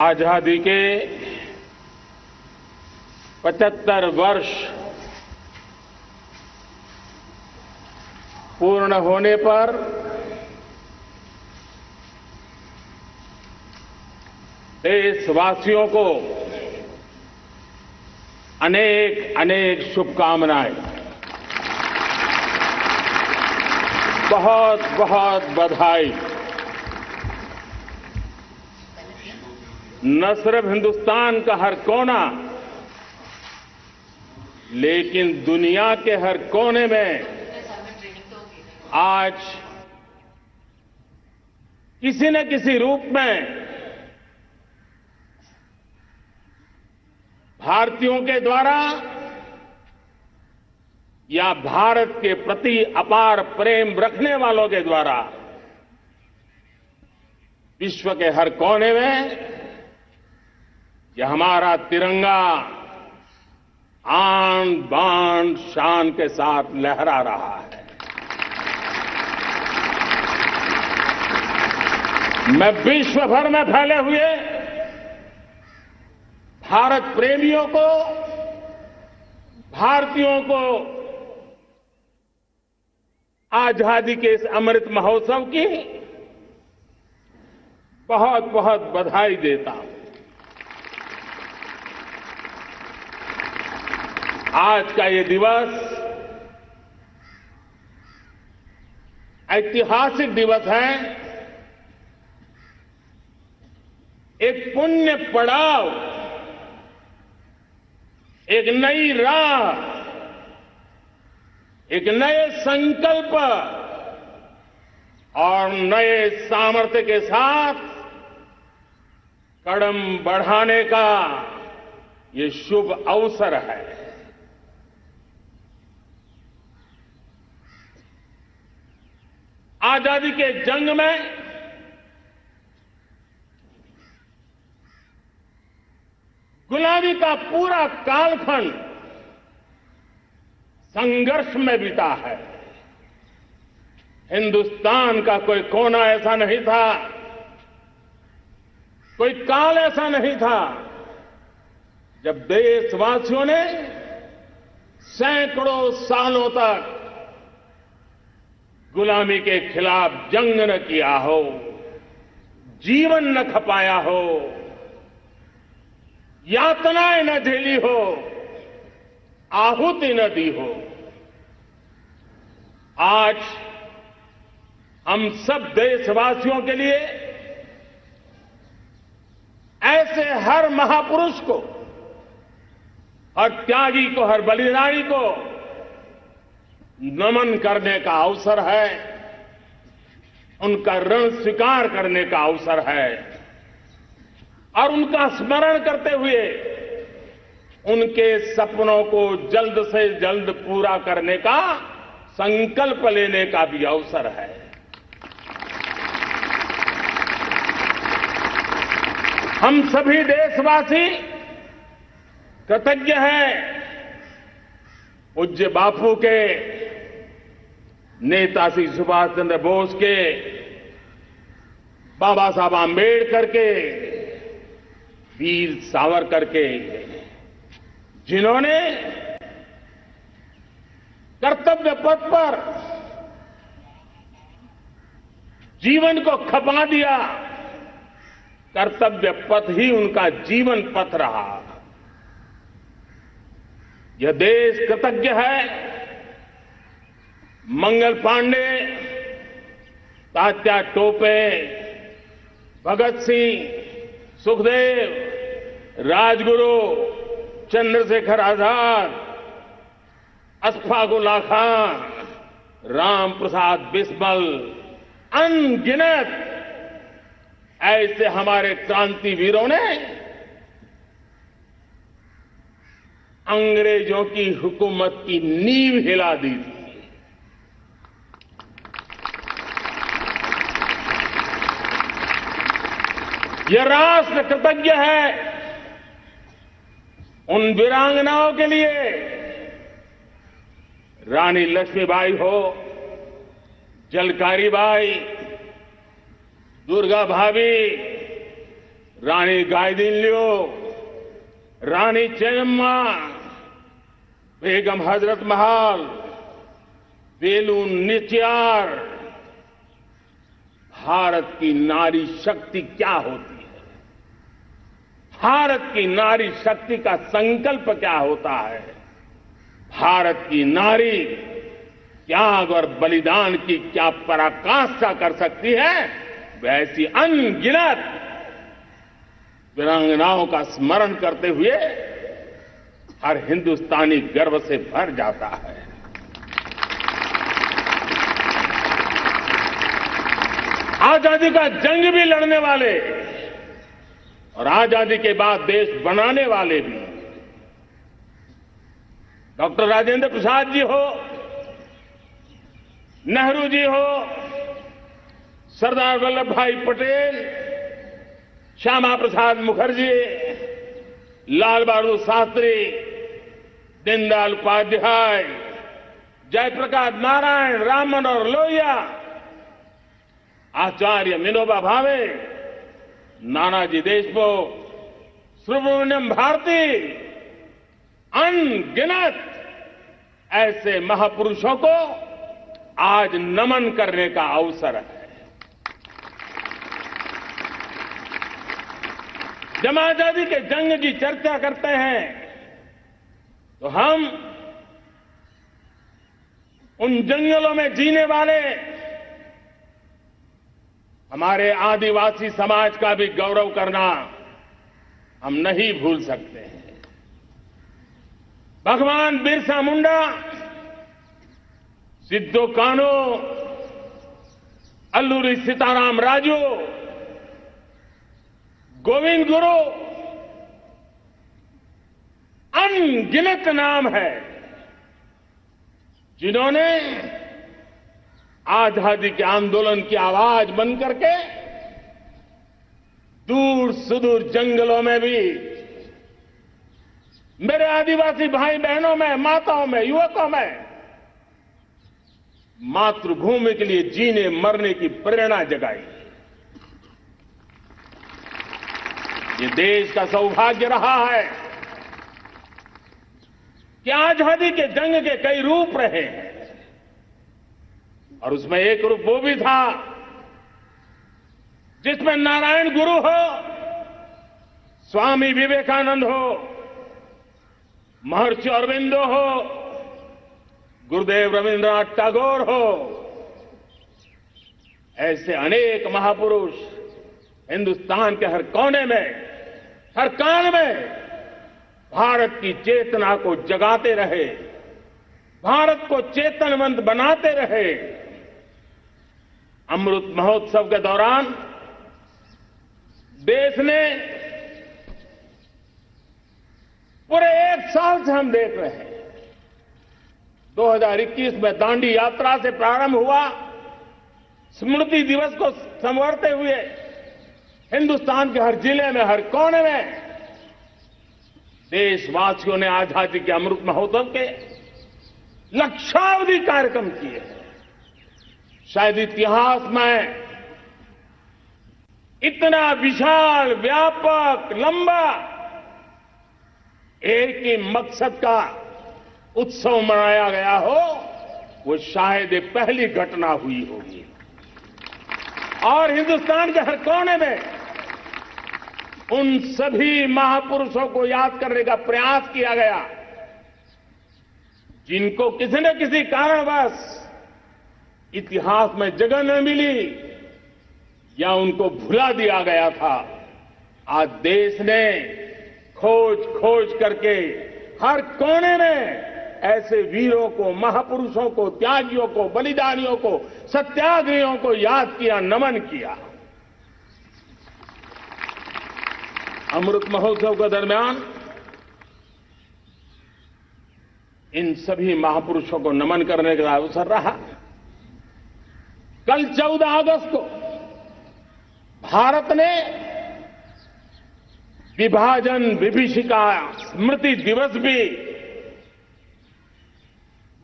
आजादी के 75 वर्ष पूर्ण होने पर देशवासियों को अनेक अनेक शुभकामनाएं। बहुत बहुत बधाई। न सिर्फ हिंदुस्तान का हर कोना, लेकिन दुनिया के हर कोने में आज किसी न किसी रूप में भारतीयों के द्वारा या भारत के प्रति अपार प्रेम रखने वालों के द्वारा विश्व के हर कोने में यह हमारा तिरंगा आन बान शान के साथ लहरा रहा है। मैं विश्व भर में फैले हुए भारत प्रेमियों को, भारतीयों को आजादी के इस अमृत महोत्सव की बहुत बहुत बधाई देता हूं। आज का ये दिवस ऐतिहासिक दिवस है। एक पुण्य पड़ाव, एक नई राह, एक नए संकल्प और नए सामर्थ्य के साथ कदम बढ़ाने का ये शुभ अवसर है। आजादी के जंग में गुलामी का पूरा कालखंड संघर्ष में बीता है। हिंदुस्तान का कोई कोना ऐसा नहीं था, कोई काल ऐसा नहीं था जब देशवासियों ने सैकड़ों सालों तक गुलामी के खिलाफ जंग न किया हो, जीवन न खपाया हो, यातनाएं न झेली हो, आहुति न दी हो। आज हम सब देशवासियों के लिए ऐसे हर महापुरुष को, हर त्यागी को, हर बलिदानी को नमन करने का अवसर है, उनका ऋण स्वीकार करने का अवसर है और उनका स्मरण करते हुए उनके सपनों को जल्द से जल्द पूरा करने का संकल्प लेने का भी अवसर है। हम सभी देशवासी कृतज्ञ हैं पूज्य बापू के, नेताजी सुभाष चंद्र बोस के, बाबा साहब आंबेडकर के, वीर सावरकर के, जिन्होंने कर्तव्य पथ पर जीवन को खपा दिया। कर्तव्य पथ ही उनका जीवन पथ रहा। यह देश कृतज्ञ है मंगल पांडे, तात्या टोपे, भगत सिंह, सुखदेव, राजगुरु, चंद्रशेखर आजाद, अशफाक उल्लाह खान, राम प्रसाद बिस्मिल, अनगिनत ऐसे हमारे क्रांति वीरों ने अंग्रेजों की हुकूमत की नींव हिला दी थी। यह राष्ट्र कृतज्ञ है उन वीरांगनाओं के लिए, रानी लक्ष्मीबाई हो, झलकारी बाई, दुर्गा भाभी, रानी गाइदिन्ल्यो, रानी चेन्नम्मा, बेगम हजरत महल, वेलु निचियार। भारत की नारी शक्ति क्या होती है, भारत की नारी शक्ति का संकल्प क्या होता है, भारत की नारी त्याग और बलिदान की क्या पराकाष्ठा कर सकती है, वैसी अनगिनत वीरांगनाओं का स्मरण करते हुए हर हिंदुस्तानी गर्व से भर जाता है। आजादी का जंग भी लड़ने वाले और आजादी के बाद देश बनाने वाले भी, डॉक्टर राजेंद्र प्रसाद जी हो, नेहरू जी हो, सरदार वल्लभ भाई पटेल, श्यामा प्रसाद मुखर्जी, लाल बहादुर शास्त्री, दीनदयाल उपाध्याय, जयप्रकाश नारायण, राम मनोहर लोहिया, आचार्य विनोबा भावे, नानाजी देशमुख, सुब्रमण्यम भारती, अनगिनत ऐसे महापुरुषों को आज नमन करने का अवसर है। जब आजादी के जंग की चर्चा करते हैं तो हम उन जंगलों में जीने वाले हमारे आदिवासी समाज का भी गौरव करना हम नहीं भूल सकते हैं। भगवान बिरसा मुंडा, सिद्धो कान्हू, अल्लूरी सीताराम राजू, गोविंद गुरु, अनगिनत नाम है जिन्होंने आजादी के आंदोलन की आवाज बन करके दूर सुदूर जंगलों में भी मेरे आदिवासी भाई बहनों में, माताओं में, युवकों में मातृभूमि के लिए जीने मरने की प्रेरणा जगाई। ये देश का सौभाग्य रहा है कि आजादी के जंग के कई रूप रहे हैं और उसमें एक रूप वो भी था जिसमें नारायण गुरु हो, स्वामी विवेकानंद हो, महर्षि अरविंदो हो, गुरुदेव रविंद्रनाथ टैगोर हो, ऐसे अनेक महापुरुष हिंदुस्तान के हर कोने में, हर काल में भारत की चेतना को जगाते रहे, भारत को चेतनवंत बनाते रहे। अमृत महोत्सव के दौरान देश ने पूरे एक साल से हम देख रहे हैं, 2021 में दांडी यात्रा से प्रारंभ हुआ, स्मृति दिवस को संवारते हुए हिंदुस्तान के हर जिले में, हर कोने में देशवासियों ने आजादी के अमृत महोत्सव के लक्षावधि कार्यक्रम किए हैं। शायद इतिहास में इतना विशाल, व्यापक, लंबा एक ही मकसद का उत्सव मनाया गया हो, वो शायद ये पहली घटना हुई होगी। और हिंदुस्तान के हर कोने में उन सभी महापुरुषों को याद करने का प्रयास किया गया जिनको किसी न किसी कारणवश इतिहास में जगह न मिली या उनको भुला दिया गया था। आज देश ने खोज खोज करके हर कोने में ऐसे वीरों को, महापुरुषों को, त्यागियों को, बलिदानियों को, सत्याग्रहियों को याद किया, नमन किया। अमृत महोत्सव के दरमियान इन सभी महापुरुषों को नमन करने का अवसर रहा। कल 14 अगस्त को भारत ने विभाजन विभीषिका स्मृति दिवस भी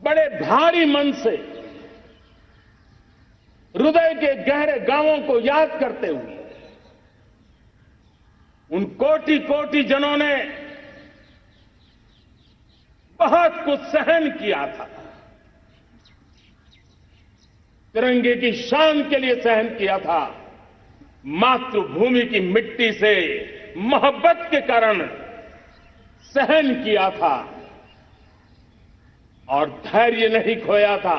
बड़े भारी मन से हृदय के गहरे गांवों को याद करते हुए उन कोटि कोटि जनों ने बहुत कुछ सहन किया था। तिरंगे की शान के लिए सहन किया था। मातृभूमि की मिट्टी से मोहब्बत के कारण सहन किया था और धैर्य नहीं खोया था।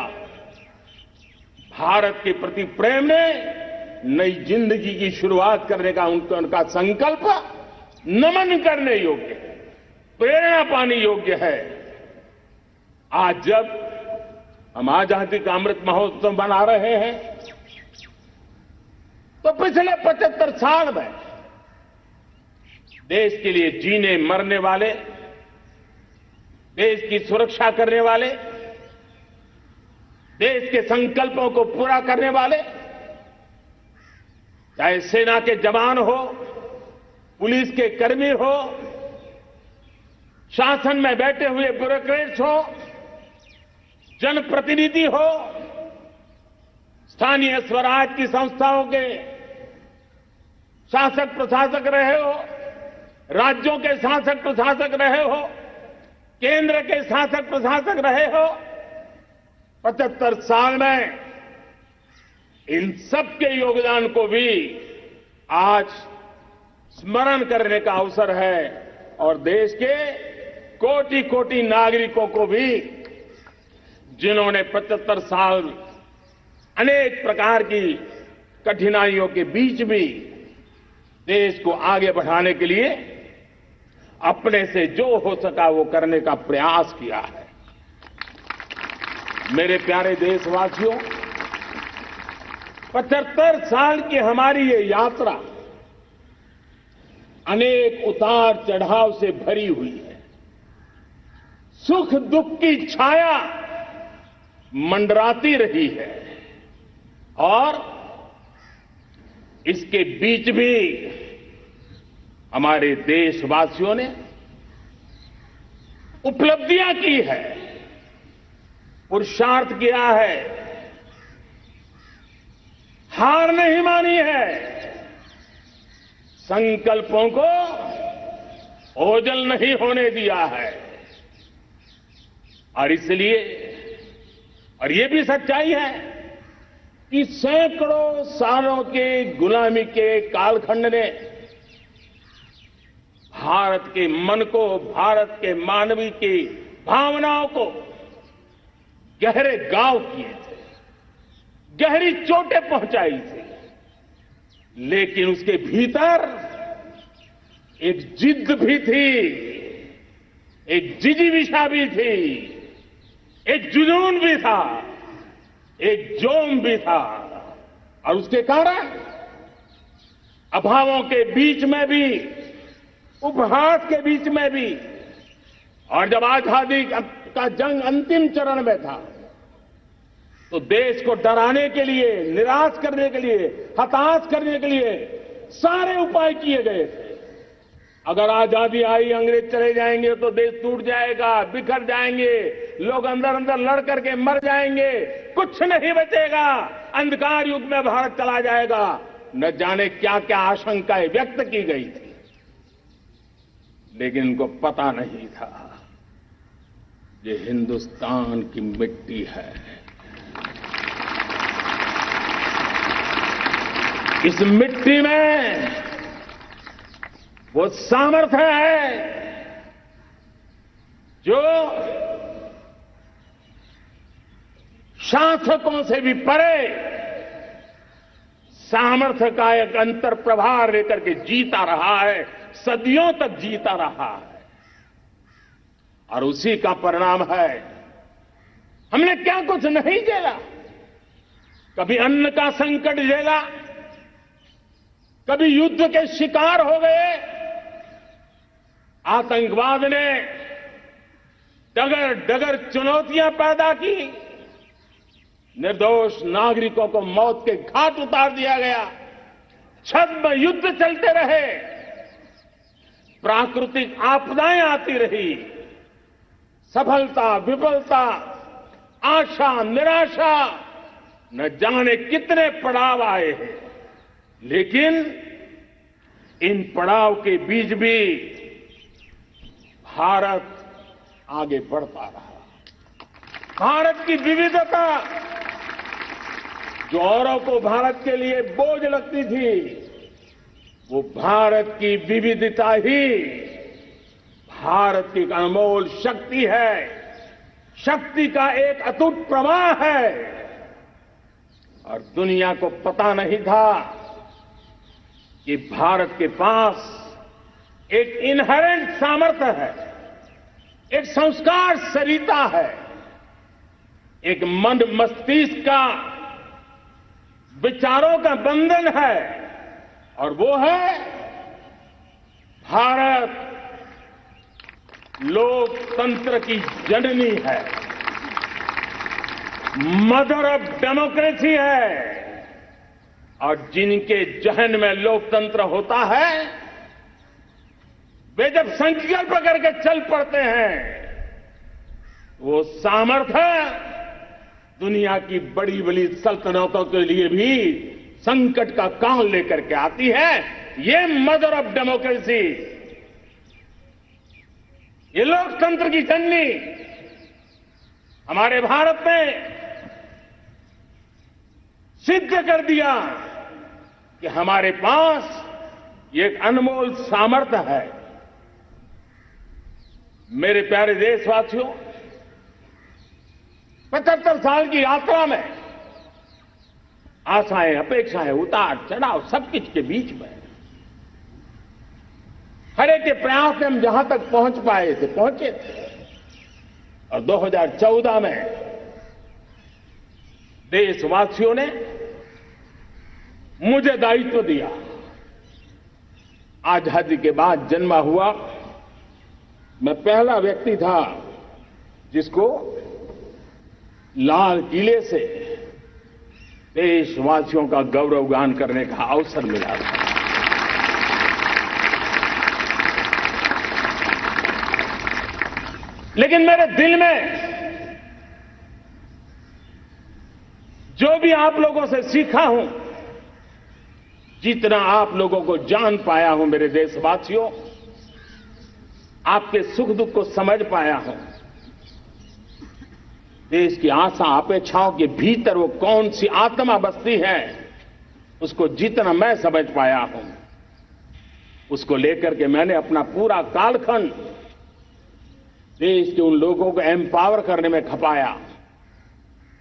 भारत के प्रति प्रेम ने नई जिंदगी की शुरुआत करने का उनका संकल्प नमन करने योग्य है, प्रेरणा पाने योग्य है। आज जब हम आजादी का अमृत महोत्सव मना रहे हैं तो पिछले 75 साल में देश के लिए जीने मरने वाले, देश की सुरक्षा करने वाले, देश के संकल्पों को पूरा करने वाले, चाहे सेना के जवान हो, पुलिस के कर्मी हो, शासन में बैठे हुए ब्यूरोक्रेट्स हो, जनप्रतिनिधि हो, स्थानीय स्वराज की संस्थाओं के शासक प्रशासक रहे हो, राज्यों के शासक प्रशासक रहे हो, केंद्र के शासक प्रशासक रहे हो, 75 साल में इन सबके योगदान को भी आज स्मरण करने का अवसर है और देश के कोटि कोटि नागरिकों को भी, जिन्होंने 75 साल अनेक प्रकार की कठिनाइयों के बीच भी देश को आगे बढ़ाने के लिए अपने से जो हो सका वो करने का प्रयास किया है। मेरे प्यारे देशवासियों, 75 साल की हमारी ये यात्रा अनेक उतार चढ़ाव से भरी हुई है। सुख दुख की छाया मंडराती रही है और इसके बीच भी हमारे देशवासियों ने उपलब्धियां की है, पुरुषार्थ किया है, हार नहीं मानी है, संकल्पों को ओझल नहीं होने दिया है। और इसलिए, और ये भी सच्चाई है कि सैकड़ों सालों के गुलामी के कालखंड ने भारत के मन को, भारत के मानवीय की भावनाओं को गहरे घाव किए थे, गहरी चोटें पहुंचाई थी, लेकिन उसके भीतर एक जिद भी थी, एक जिजीविषा भी थी, एक जुनून भी था, एक जोम भी था। और उसके कारण अभावों के बीच में भी, उपहास के बीच में भी, और जब आजादी का जंग अंतिम चरण में था तो देश को डराने के लिए, निराश करने के लिए, हताश करने के लिए सारे उपाय किए गए थे। अगर आजादी आई, अंग्रेज चले जाएंगे तो देश टूट जाएगा, बिखर जाएंगे, लोग अंदर अंदर लड़ करके मर जाएंगे, कुछ नहीं बचेगा, अंधकार युग में भारत चला जाएगा। न जाने क्या क्या आशंकाएं व्यक्त की गई थी, लेकिन उनको पता नहीं था ये हिंदुस्तान की मिट्टी है। इस मिट्टी में वो सामर्थ्य है जो शासकों से भी परे सामर्थ्य का एक अंतर प्रभार लेकर के जीता रहा है, सदियों तक जीता रहा है। और उसी का परिणाम है, हमने क्या कुछ नहीं झेला। कभी अन्न का संकट झेला, कभी युद्ध के शिकार हो गए, आतंकवाद ने डगर डगर चुनौतियां पैदा की, निर्दोष नागरिकों को मौत के घाट उतार दिया गया, छद्म युद्ध चलते रहे, प्राकृतिक आपदाएं आती रही, सफलता विफलता, आशा निराशा, न जाने कितने पड़ाव आए हैं, लेकिन इन पड़ाव के बीच भी भारत आगे बढ़ पा रहा। भारत की विविधता, जो औरों को भारत के लिए बोझ लगती थी, वो भारत की विविधता ही भारत की अनमोल शक्ति है, शक्ति का एक अटूट प्रवाह है। और दुनिया को पता नहीं था कि भारत के पास एक इनहेरेंट सामर्थ्य है, एक संस्कार सरिता है, एक मन मस्तिष्क का विचारों का बंधन है, और वो है भारत लोकतंत्र की जननी है, मदर ऑफ डेमोक्रेसी है। और जिनके जहन में लोकतंत्र होता है, वे जब संकल्प करके चल पड़ते हैं, वो सामर्थ्य दुनिया की बड़ी बड़ी सल्तनतों के लिए भी संकट का काल लेकर के आती है। ये मदर ऑफ डेमोक्रेसी, ये लोकतंत्र की जननी हमारे भारत ने सिद्ध कर दिया कि हमारे पास ये एक अनमोल सामर्थ्य है। मेरे प्यारे देशवासियों, 75 साल की यात्रा में आशाएं, अपेक्षाएं, उतार चढ़ाव सब कुछ के बीच में हर एक के प्रयास में हम जहां तक पहुंच पाए थे, पहुंचे थे। और 2014 में देशवासियों ने मुझे दायित्व दिया। आजादी के बाद जन्मा हुआ मैं पहला व्यक्ति था जिसको लाल किले से देशवासियों का गौरवगान करने का अवसर मिला था। लेकिन मेरे दिल में जो भी आप लोगों से सीखा हूं, जितना आप लोगों को जान पाया हूं मेरे देशवासियों, आपके सुख दुख को समझ पाया हूं, देश की आशा अपेक्षाओं के भीतर वो कौन सी आत्मा बसती है, उसको जितना मैं समझ पाया हूं, उसको लेकर के मैंने अपना पूरा कालखंड देश के उन लोगों को एम्पावर करने में खपाया।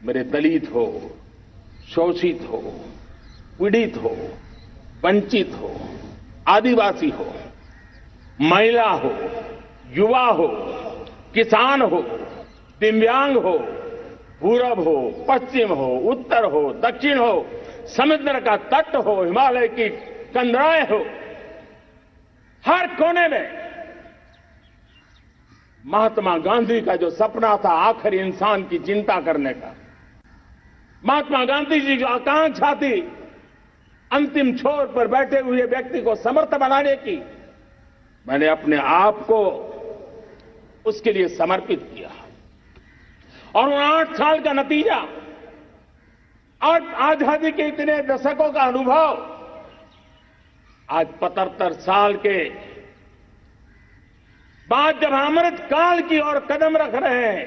मेरे दलित हो, शोषित हो, पीड़ित हो, वंचित हो, आदिवासी हो, महिला हो, युवा हो, किसान हो, दिव्यांग हो, पूरब हो, पश्चिम हो, उत्तर हो, दक्षिण हो, समुद्र का तट हो, हिमालय की कंदराएं हो, हर कोने में महात्मा गांधी का जो सपना था आखिरी इंसान की चिंता करने का, महात्मा गांधी जी की आकांक्षा थी अंतिम छोर पर बैठे हुए व्यक्ति को समर्थ बनाने की, मैंने अपने आप को उसके लिए समर्पित किया। और उन 8 साल का नतीजा और आजादी के इतने दशकों का अनुभव आज 75 साल के बाद जब अमृत काल की ओर कदम रख रहे हैं,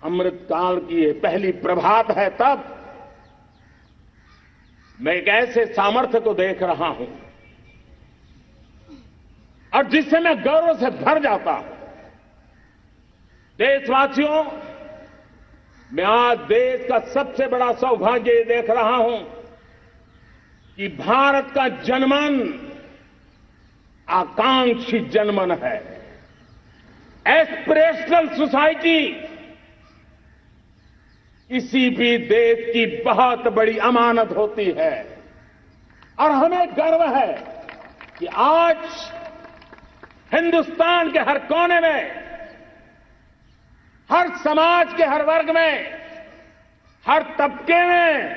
अमृत काल की ये पहली प्रभात है, तब मैं एक ऐसे सामर्थ्य को देख रहा हूं और जिससे मैं गौरव से भर जाता हूं। देशवासियों, मैं आज देश का सबसे बड़ा सौभाग्य ये देख रहा हूं कि भारत का जनमन आकांक्षी जनमन है। एस्पिरेशनल सोसाइटी किसी भी देश की बहुत बड़ी अमानत होती है और हमें गर्व है कि आज हिंदुस्तान के हर कोने में, हर समाज के हर वर्ग में, हर तबके में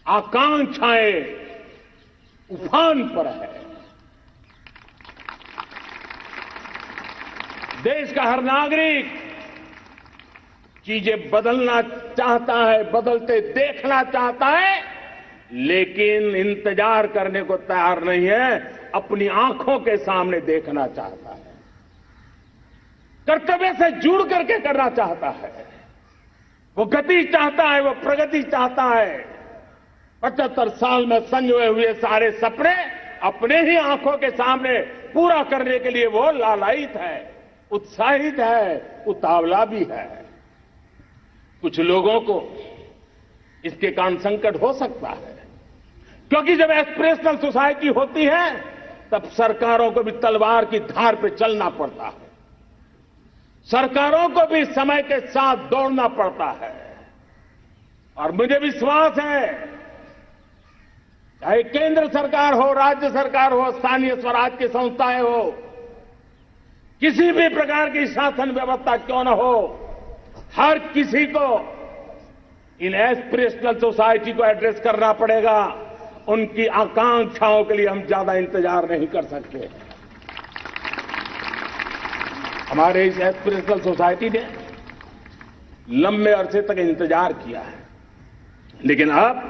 आकांक्षाएं उफान पर है। देश का हर नागरिक चीजें बदलना चाहता है, बदलते देखना चाहता है, लेकिन इंतजार करने को तैयार नहीं है, अपनी आंखों के सामने देखना चाहता है, कर्तव्य से जुड़ करके करना चाहता है, वो गति चाहता है, वो प्रगति चाहता है। 75 साल में संजोए हुए सारे सपने अपने ही आंखों के सामने पूरा करने के लिए वो लालायित है, उत्साहित है, उतावला भी है। कुछ लोगों को इसके कारण संकट हो सकता है, क्योंकि जब एस्पिरेशनल सोसाइटी होती है तब सरकारों को भी तलवार की धार पे चलना पड़ता है, सरकारों को भी समय के साथ दौड़ना पड़ता है। और मुझे विश्वास है, चाहे केंद्र सरकार हो, राज्य सरकार हो, स्थानीय स्वराज की संस्थाएं हो, किसी भी प्रकार की शासन व्यवस्था क्यों न हो, हर किसी को इन एस्पिरेशनल सोसाइटी को एड्रेस करना पड़ेगा। उनकी आकांक्षाओं के लिए हम ज्यादा इंतजार नहीं कर सकते। हमारे इस एस्पिरेशनल सोसाइटी ने लंबे अरसे तक इंतजार किया है, लेकिन अब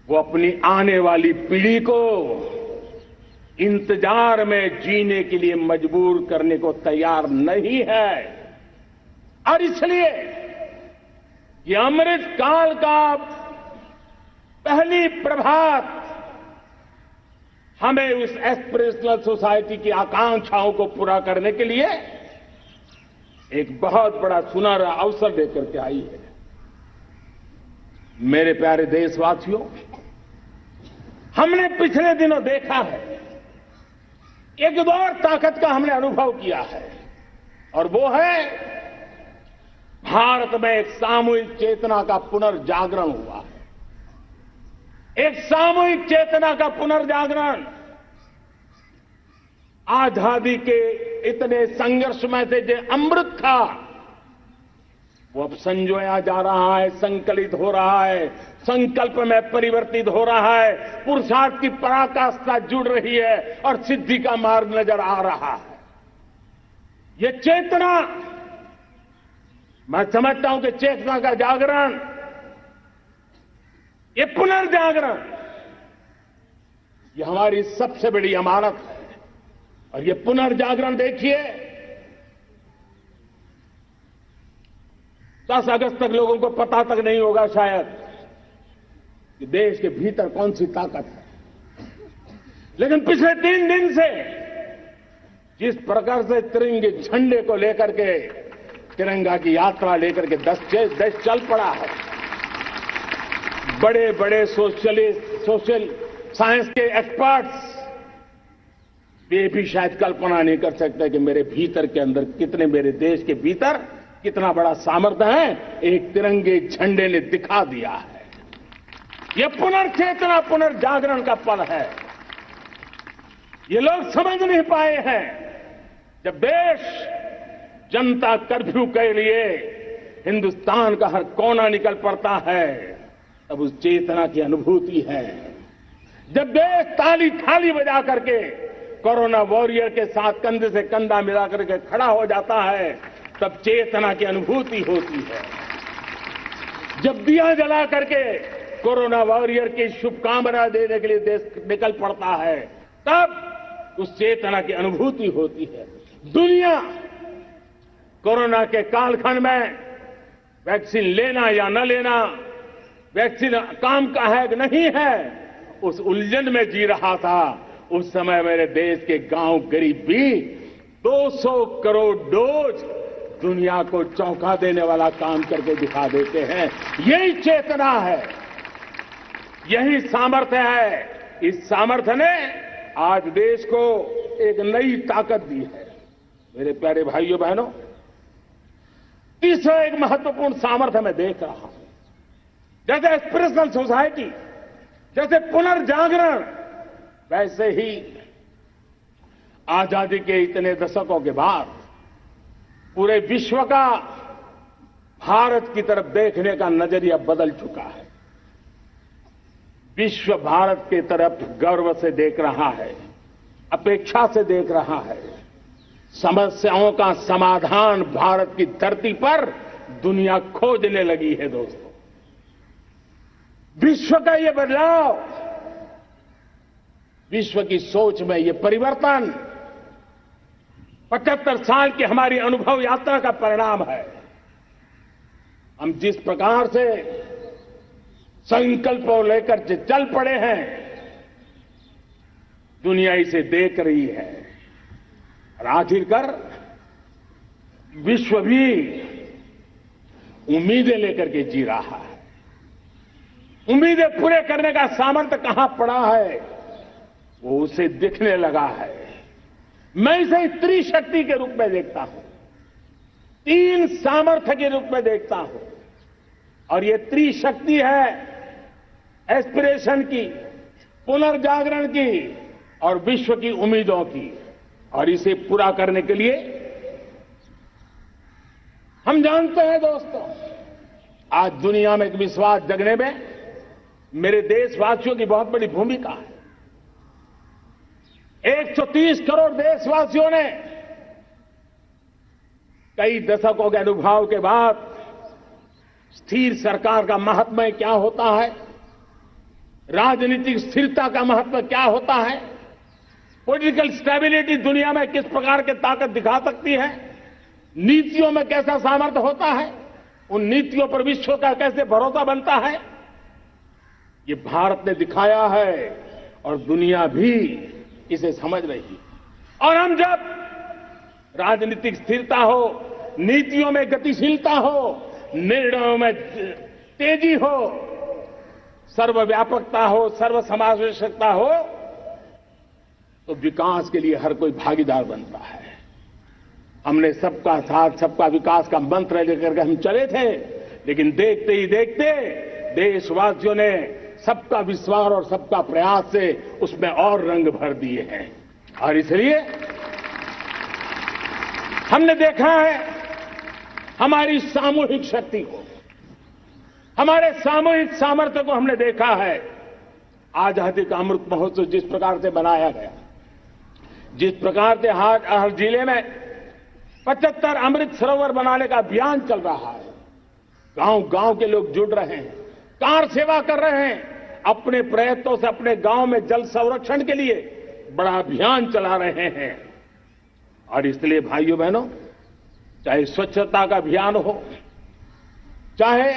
वो अपनी आने वाली पीढ़ी को इंतजार में जीने के लिए मजबूर करने को तैयार नहीं है। और इसलिए ये अमृत काल का पहली प्रभात हमें उस एस्पिरेशनल सोसाइटी की आकांक्षाओं को पूरा करने के लिए एक बहुत बड़ा सुनहरा अवसर देकर के आई है। मेरे प्यारे देशवासियों, हमने पिछले दिनों देखा है, एक और ताकत का हमने अनुभव किया है, और वो है भारत में एक सामूहिक चेतना का पुनर्जागरण हुआ है। एक सामूहिक चेतना का पुनर्जागरण। आजादी के इतने संघर्ष में से जो अमृत था वो अब संजोया जा रहा है, संकलित हो रहा है, संकल्प में परिवर्तित हो रहा है, पुरुषार्थ की पराकाष्ठा जुड़ रही है और सिद्धि का मार्ग नजर आ रहा है। ये चेतना, मैं समझता हूं कि चेतना का जागरण, ये पुनर्जागरण, ये हमारी सबसे बड़ी अमानत है। और ये पुनर्जागरण देखिए, 10 अगस्त तक लोगों को पता तक नहीं होगा शायद कि देश के भीतर कौन सी ताकत है, लेकिन पिछले 3 दिन से जिस प्रकार से तिरंगे झंडे को लेकर के, तिरंगा की यात्रा लेकर के देश चल पड़ा है, बड़े बड़े सोशल साइंस के एक्सपर्ट्स वे भी शायद कल्पना नहीं कर सकते कि मेरे भीतर के अंदर कितने, मेरे देश के भीतर कितना बड़ा सामर्थ्य है, एक तिरंगे झंडे ने दिखा दिया है। यह पुनर्चेतना, पुनर्जागरण का पल है। ये लोग समझ नहीं पाए हैं। जब देश जनता कर्फ्यू के लिए हिंदुस्तान का हर कोना निकल पड़ता है, तब उस चेतना की अनुभूति है। जब देश ताली थाली बजा करके कोरोना वॉरियर के साथ कंधे से कंधा मिला करके खड़ा हो जाता है, तब चेतना की अनुभूति होती है। जब दिया जला करके कोरोना वॉरियर की शुभकामना देने के लिए देश निकल पड़ता है, तब उस चेतना की अनुभूति होती है। दुनिया कोरोना के कालखंड में वैक्सीन लेना या न लेना, वैक्सीन काम का है कि नहीं है, उस उलझन में जी रहा था। उस समय मेरे देश के गांव गरीब भी 200 करोड़ डोज दुनिया को चौंका देने वाला काम करके दिखा देते हैं। यही चेतना है, यही सामर्थ्य है। इस सामर्थ्य ने आज देश को एक नई ताकत दी है। मेरे प्यारे भाइयों बहनों, तीसरा एक महत्वपूर्ण सामर्थ्य मैं देख रहा हूं, जैसे एस्पिरेशनल सोसाइटी, जैसे पुनर्जागरण, वैसे ही आजादी के इतने दशकों के बाद पूरे विश्व का भारत की तरफ देखने का नजरिया बदल चुका है। विश्व भारत की तरफ गर्व से देख रहा है, अपेक्षा से देख रहा है। समस्याओं का समाधान भारत की धरती पर दुनिया खोजने लगी है। दोस्तों, विश्व का ये बदलाव, विश्व की सोच में ये परिवर्तन 75 साल की हमारी अनुभव यात्रा का परिणाम है। हम जिस प्रकार से संकल्पों लेकर चल पड़े हैं, दुनिया इसे देख रही है और आखिरकार विश्व भी उम्मीदें लेकर के जी रहा है। उम्मीदें पूरे करने का सामर्थ्य कहां पड़ा है, वो उसे दिखने लगा है। मैं इसे त्रिशक्ति के रूप में देखता हूं, 3 सामर्थ्य के रूप में देखता हूं। और ये त्रिशक्ति है एस्पिरेशन की, पुनर्जागरण की और विश्व की उम्मीदों की। और इसे पूरा करने के लिए हम जानते हैं दोस्तों, आज दुनिया में एक विश्वास जगने में मेरे देशवासियों की बहुत बड़ी भूमिका है। 130 करोड़ देशवासियों ने कई दशकों के अनुभव के बाद स्थिर सरकार का महत्व क्या होता है, राजनीतिक स्थिरता का महत्व क्या होता है, पॉलिटिकल स्टेबिलिटी दुनिया में किस प्रकार की ताकत दिखा सकती है, नीतियों में कैसा सामर्थ्य होता है, उन नीतियों पर विश्व का कैसे भरोसा बनता है, ये भारत ने दिखाया है और दुनिया भी इसे समझ रही है। और हम जब राजनीतिक स्थिरता हो, नीतियों में गतिशीलता हो, निर्णयों में तेजी हो, सर्वव्यापकता हो, सर्वसमावेशकता हो, तो विकास के लिए हर कोई भागीदार बनता है। हमने सबका साथ सबका विकास का मंत्र लेकर के हम चले थे, लेकिन देखते ही देखते देशवासियों ने सबका विश्वास और सबका प्रयास से उसमें और रंग भर दिए हैं। और इसलिए हमने देखा है हमारी सामूहिक शक्ति को, हमारे सामूहिक सामर्थ्य को हमने देखा है। आजादी का अमृत महोत्सव जिस प्रकार से बनाया गया, जिस प्रकार से हर जिले में 75 अमृत सरोवर बनाने का अभियान चल रहा है, गांव गांव के लोग जुड़ रहे हैं, कार सेवा कर रहे हैं, अपने प्रयत्नों से अपने गांव में जल संरक्षण के लिए बड़ा अभियान चला रहे हैं। और इसलिए भाइयों बहनों, चाहे स्वच्छता का अभियान हो, चाहे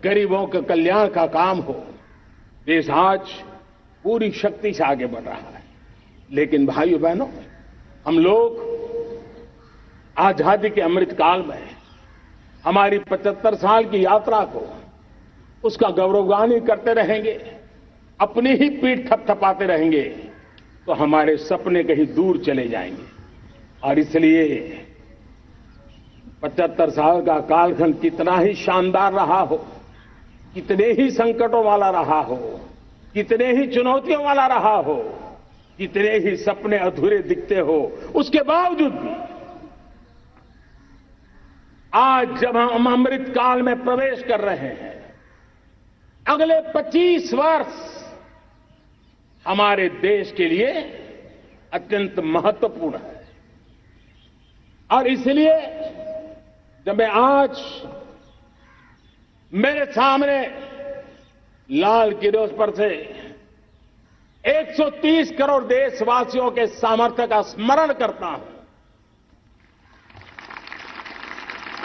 गरीबों के कल्याण का काम हो, देश आज पूरी शक्ति से आगे बढ़ रहा है। लेकिन भाइयों बहनों, हम लोग आजादी के अमृत काल में हमारी 75 साल की यात्रा को उसका गौरवगान करते रहेंगे, अपनी ही पीठ थपथपाते रहेंगे, तो हमारे सपने कहीं दूर चले जाएंगे। और इसलिए 75 साल का कालखंड कितना ही शानदार रहा हो, कितने ही संकटों वाला रहा हो, कितने ही चुनौतियों वाला रहा हो, कितने ही सपने अधूरे दिखते हो, उसके बावजूद भी आज जब हम अमृत काल में प्रवेश कर रहे हैं, अगले 25 वर्ष हमारे देश के लिए अत्यंत महत्वपूर्ण है। और इसलिए जब मैं आज मेरे सामने लाल किले पर से 130 करोड़ देशवासियों के सामर्थ्य का स्मरण करता हूं,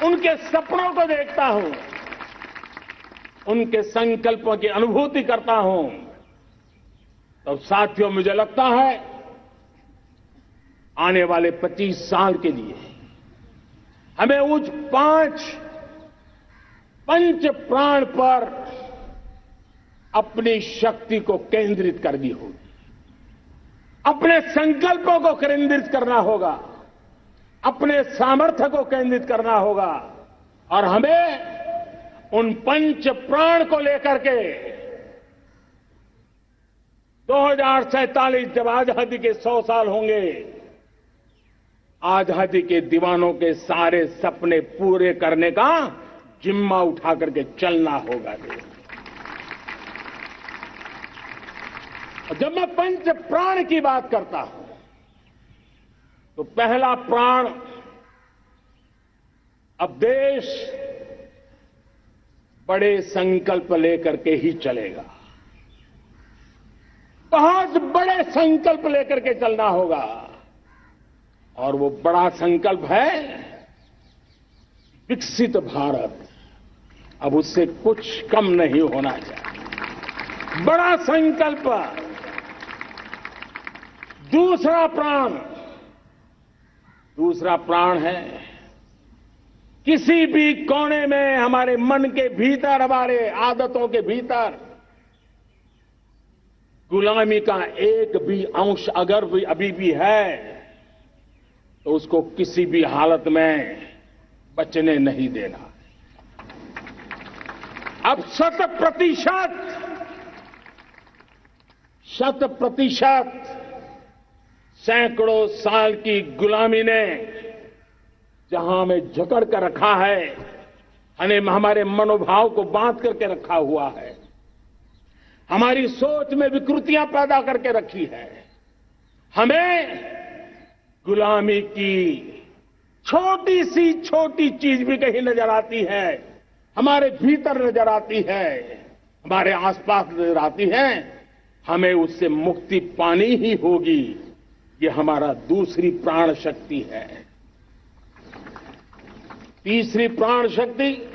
उनके सपनों को देखता हूं, उनके संकल्पों की अनुभूति करता हूं, तो साथियों मुझे लगता है आने वाले 25 साल के लिए हमें उस 5 पंच प्राण पर अपनी शक्ति को केंद्रित करनी होगी, अपने संकल्पों को केंद्रित करना होगा, अपने सामर्थ्य को केंद्रित करना होगा। और हमें उन पंच प्राण को लेकर के 2047 जब आजादी के 100 साल होंगे, आजादी के दीवानों के सारे सपने पूरे करने का जिम्मा उठा करके चलना होगा। जब मैं पंच प्राण की बात करता हूं, तो पहला प्राण, अब देश बड़े संकल्प लेकर के ही चलेगा। बहुत बड़े संकल्प लेकर के चलना होगा और वो बड़ा संकल्प है विकसित भारत। अब उससे कुछ कम नहीं होना चाहिए। बड़ा संकल्प। दूसरा प्राण है किसी भी कोने में हमारे मन के भीतर, हमारे आदतों के भीतर गुलामी का एक भी अंश अगर भी अभी भी है तो उसको किसी भी हालत में बचने नहीं देना। अब 100% सैकड़ों साल की गुलामी ने जहां हमें जकड़ कर रखा है, हमारे मनोभाव को बांध करके रखा हुआ है, हमारी सोच में विकृतियां पैदा करके रखी है, हमें गुलामी की छोटी सी छोटी चीज भी कहीं नजर आती है, हमारे भीतर नजर आती है, हमारे आसपास नजर आती है, हमें उससे मुक्ति पानी ही होगी। ये हमारा दूसरी प्राण शक्ति है। तीसरी प्राण शक्ति,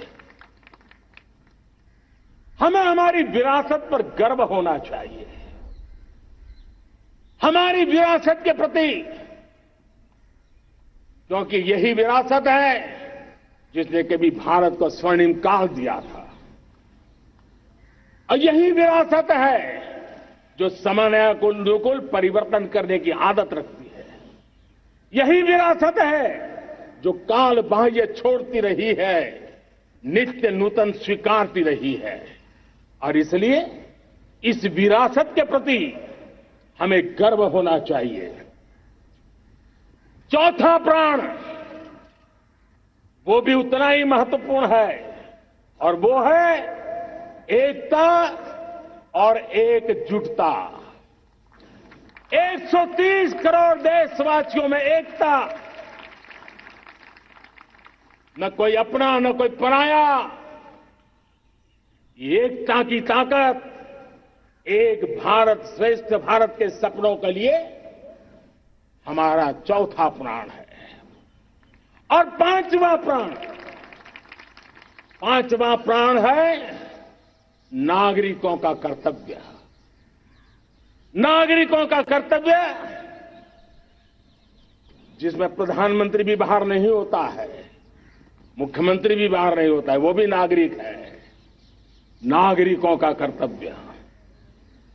हमें हमारी विरासत पर गर्व होना चाहिए। हमारी विरासत के प्रति, क्योंकि यही विरासत है जिसने कभी भारत को स्वर्णिम काल दिया था, और यही विरासत है जो समय को अनुकूल परिवर्तन करने की आदत रखती है। यही विरासत है जो काल बाह्य छोड़ती रही है, नित्य नूतन स्वीकारती रही है। और इसलिए इस विरासत के प्रति हमें गर्व होना चाहिए। चौथा प्राण, वो भी उतना ही महत्वपूर्ण है, और वो है एकता और एकजुटता। 130 करोड़ देशवासियों में एकता, न कोई अपना न कोई पराया। एकता की ताकत एक भारत श्रेष्ठ भारत के सपनों के लिए हमारा चौथा प्राण है। और पांचवा प्राण है नागरिकों का कर्तव्य। नागरिकों का कर्तव्य जिसमें प्रधानमंत्री भी बाहर नहीं होता है, मुख्यमंत्री भी बाहर नहीं होता है, वो भी नागरिक है। नागरिकों का कर्तव्य,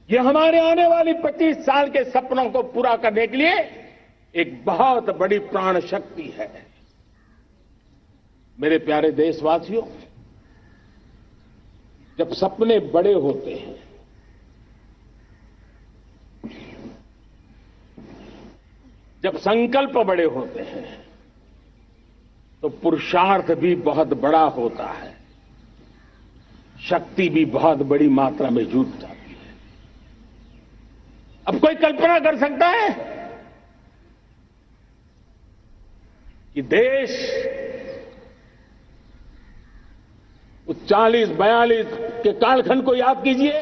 ये हमारे आने वाली 25 साल के सपनों को पूरा करने के लिए एक बहुत बड़ी प्राण शक्ति है। मेरे प्यारे देशवासियों, जब सपने बड़े होते हैं, जब संकल्प बड़े होते हैं, तो पुरुषार्थ भी बहुत बड़ा होता है, शक्ति भी बहुत बड़ी मात्रा में जुट जाती है। अब कोई कल्पना कर सकता है कि देश 40-42 के कालखंड को याद कीजिए।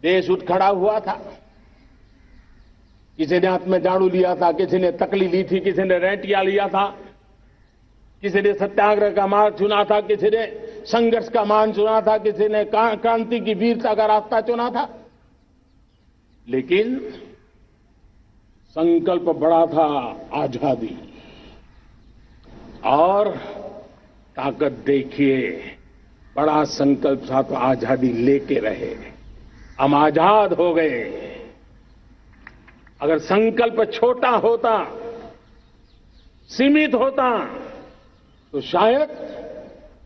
देश उठ खड़ा हुआ था, किसी ने हाथ में झाड़ू लिया था, किसी ने तकली ली थी, किसी ने रेंटिया लिया था, किसी ने सत्याग्रह का मार्ग चुना था, किसी ने संघर्ष का मान चुना था, किसी ने क्रांति की वीरता का रास्ता चुना था। लेकिन संकल्प बड़ा था आजादी, और ताकत देखिए, बड़ा संकल्प था तो आजादी लेके रहे। हम आजाद हो गए। अगर संकल्प छोटा होता, सीमित होता, तो शायद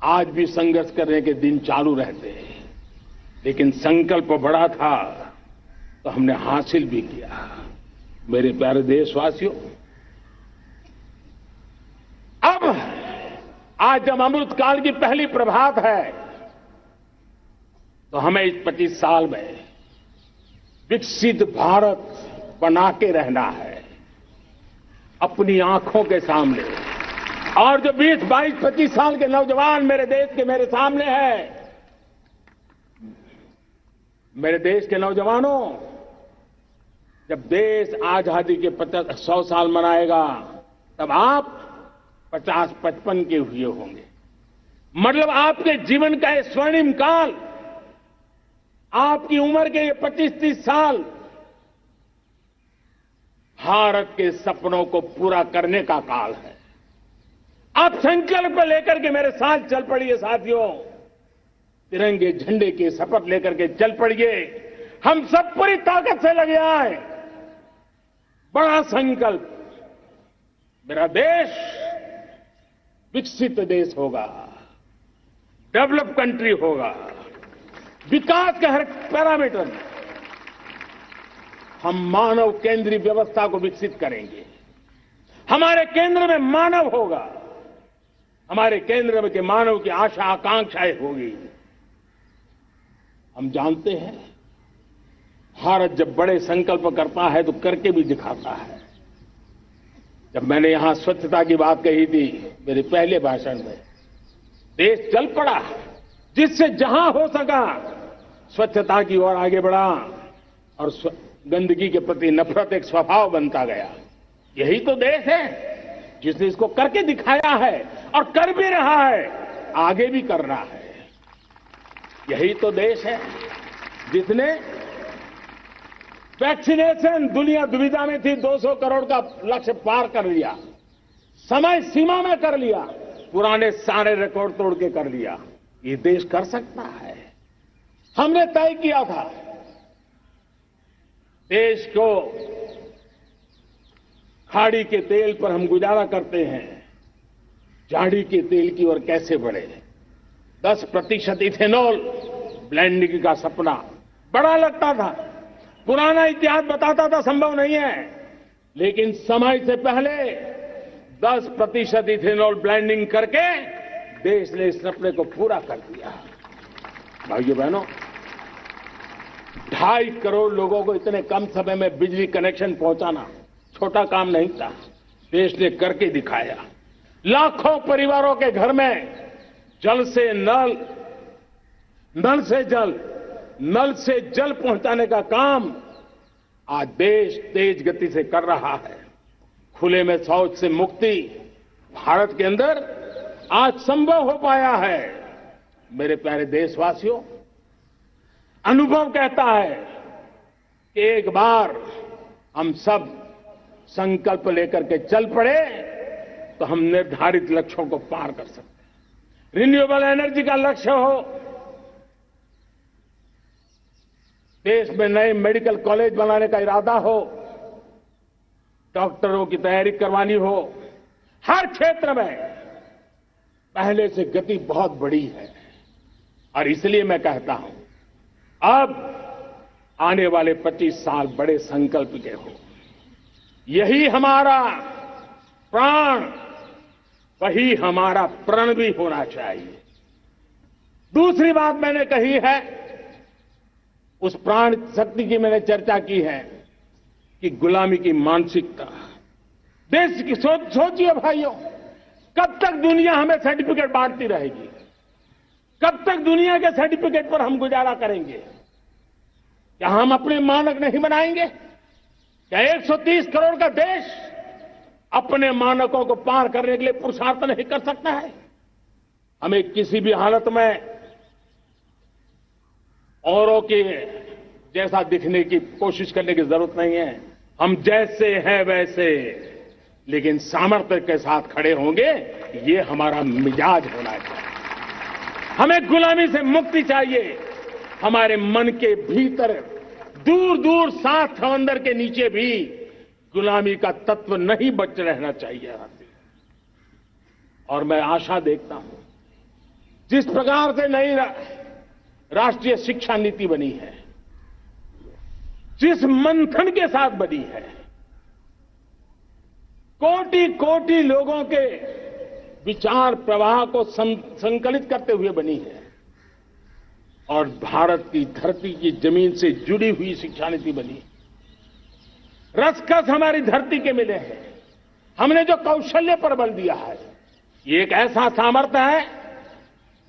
आज भी संघर्ष करने के दिन चालू रहते। लेकिन संकल्प बड़ा था तो हमने हासिल भी किया। मेरे प्यारे देशवासियों, अब आज जब अमृत काल की पहली प्रभात है, तो हमें इस 25 साल में विकसित भारत बना के रहना है। अपनी आंखों के सामने और जो 20, 22, 25 साल के नौजवान मेरे देश के मेरे सामने हैं, मेरे देश के नौजवानों, जब देश आजादी के 100 साल मनाएगा तब आप 50-55 के हुए होंगे। मतलब आपके जीवन का ये स्वर्णिम काल, आपकी उम्र के ये 25-30 साल भारत के सपनों को पूरा करने का काल है। आप संकल्प लेकर के मेरे साथ चल पड़िए साथियों, तिरंगे झंडे की शपथ लेकर के चल पड़िए। हम सब पूरी ताकत से लगे आए। बड़ा संकल्प, मेरा देश विकसित देश होगा, डेवलप कंट्री होगा। विकास के हर पैरामीटर में हम मानव केंद्रीय व्यवस्था को विकसित करेंगे। हमारे केंद्र में मानव होगा, हमारे केंद्र में के मानव की आशा आकांक्षाएं होगी। हम जानते हैं भारत जब बड़े संकल्प करता है तो करके भी दिखाता है। जब मैंने यहां स्वच्छता की बात कही थी मेरे पहले भाषण में, देश चल पड़ा, जिससे जहां हो सका स्वच्छता की ओर आगे बढ़ा और गंदगी के प्रति नफरत एक स्वभाव बनता गया। यही तो देश है जिसने इसको करके दिखाया है और कर भी रहा है, आगे भी कर रहा है। यही तो देश है जिसने वैक्सीनेशन, दुनिया दुविधा में थी, 200 करोड़ का लक्ष्य पार कर लिया, समय सीमा में कर लिया, पुराने सारे रिकॉर्ड तोड़ के कर लिया। ये देश कर सकता है। हमने तय किया था देश को, खाड़ी के तेल पर हम गुजारा करते हैं, झाड़ी के तेल की ओर कैसे बढ़े। 10% इथेनॉल ब्लेंडिंग का सपना बड़ा लगता था, पुराना इतिहास बताता था संभव नहीं है, लेकिन समय से पहले 10% इथेनॉल ब्लेंडिंग करके देश ने इस सपने को पूरा कर दिया। भाइयों बहनों, 2.5 करोड़ लोगों को इतने कम समय में बिजली कनेक्शन पहुंचाना छोटा काम नहीं था, देश ने करके दिखाया। लाखों परिवारों के घर में जल से नल, नल से जल, नल से जल पहुंचाने का काम आज देश तेज गति से कर रहा है। खुले में शौच से मुक्ति भारत के अंदर आज संभव हो पाया है। मेरे प्यारे देशवासियों, अनुभव कहता है कि एक बार हम सब संकल्प लेकर के चल पड़े तो हम निर्धारित लक्ष्यों को पार कर सकते हैं। रिन्यूएबल एनर्जी का लक्ष्य हो, देश में नए मेडिकल कॉलेज बनाने का इरादा हो, डॉक्टरों की तैयारी करवानी हो, हर क्षेत्र में पहले से गति बहुत बड़ी है। और इसलिए मैं कहता हूं, अब आने वाले 25 साल बड़े संकल्प के हो। यही हमारा प्राण, वही हमारा प्रण भी होना चाहिए। दूसरी बात मैंने कही है, उस प्राण शक्ति की मैंने चर्चा की है कि गुलामी की मानसिकता। देश की सोचिए भाइयों, कब तक दुनिया हमें सर्टिफिकेट बांटती रहेगी? कब तक दुनिया के सर्टिफिकेट पर हम गुजारा करेंगे? क्या हम अपने मानक नहीं बनाएंगे? क्या 130 करोड़ का देश अपने मानकों को पार करने के लिए पुरुषार्थ नहीं कर सकता है? हमें किसी भी हालत में औरों के जैसा दिखने की कोशिश करने की जरूरत नहीं है। हम जैसे हैं वैसे, लेकिन सामर्थ्य के साथ खड़े होंगे, ये हमारा मिजाज होना चाहिए। हमें गुलामी से मुक्ति चाहिए। हमारे मन के भीतर दूर दूर 7 समंदर के नीचे भी गुलामी का तत्व नहीं बच रहना चाहिए। और मैं आशा देखता हूं, जिस प्रकार से नई राष्ट्रीय शिक्षा नीति बनी है, जिस मंथन के साथ बनी है, कोटि कोटि लोगों के विचार प्रवाह को संकलित करते हुए बनी है, और भारत की धरती की जमीन से जुड़ी हुई शिक्षा नीति बनी। रसखस हमारी धरती के मिले हैं। हमने जो कौशल्य पर बल दिया है, ये एक ऐसा सामर्थ्य है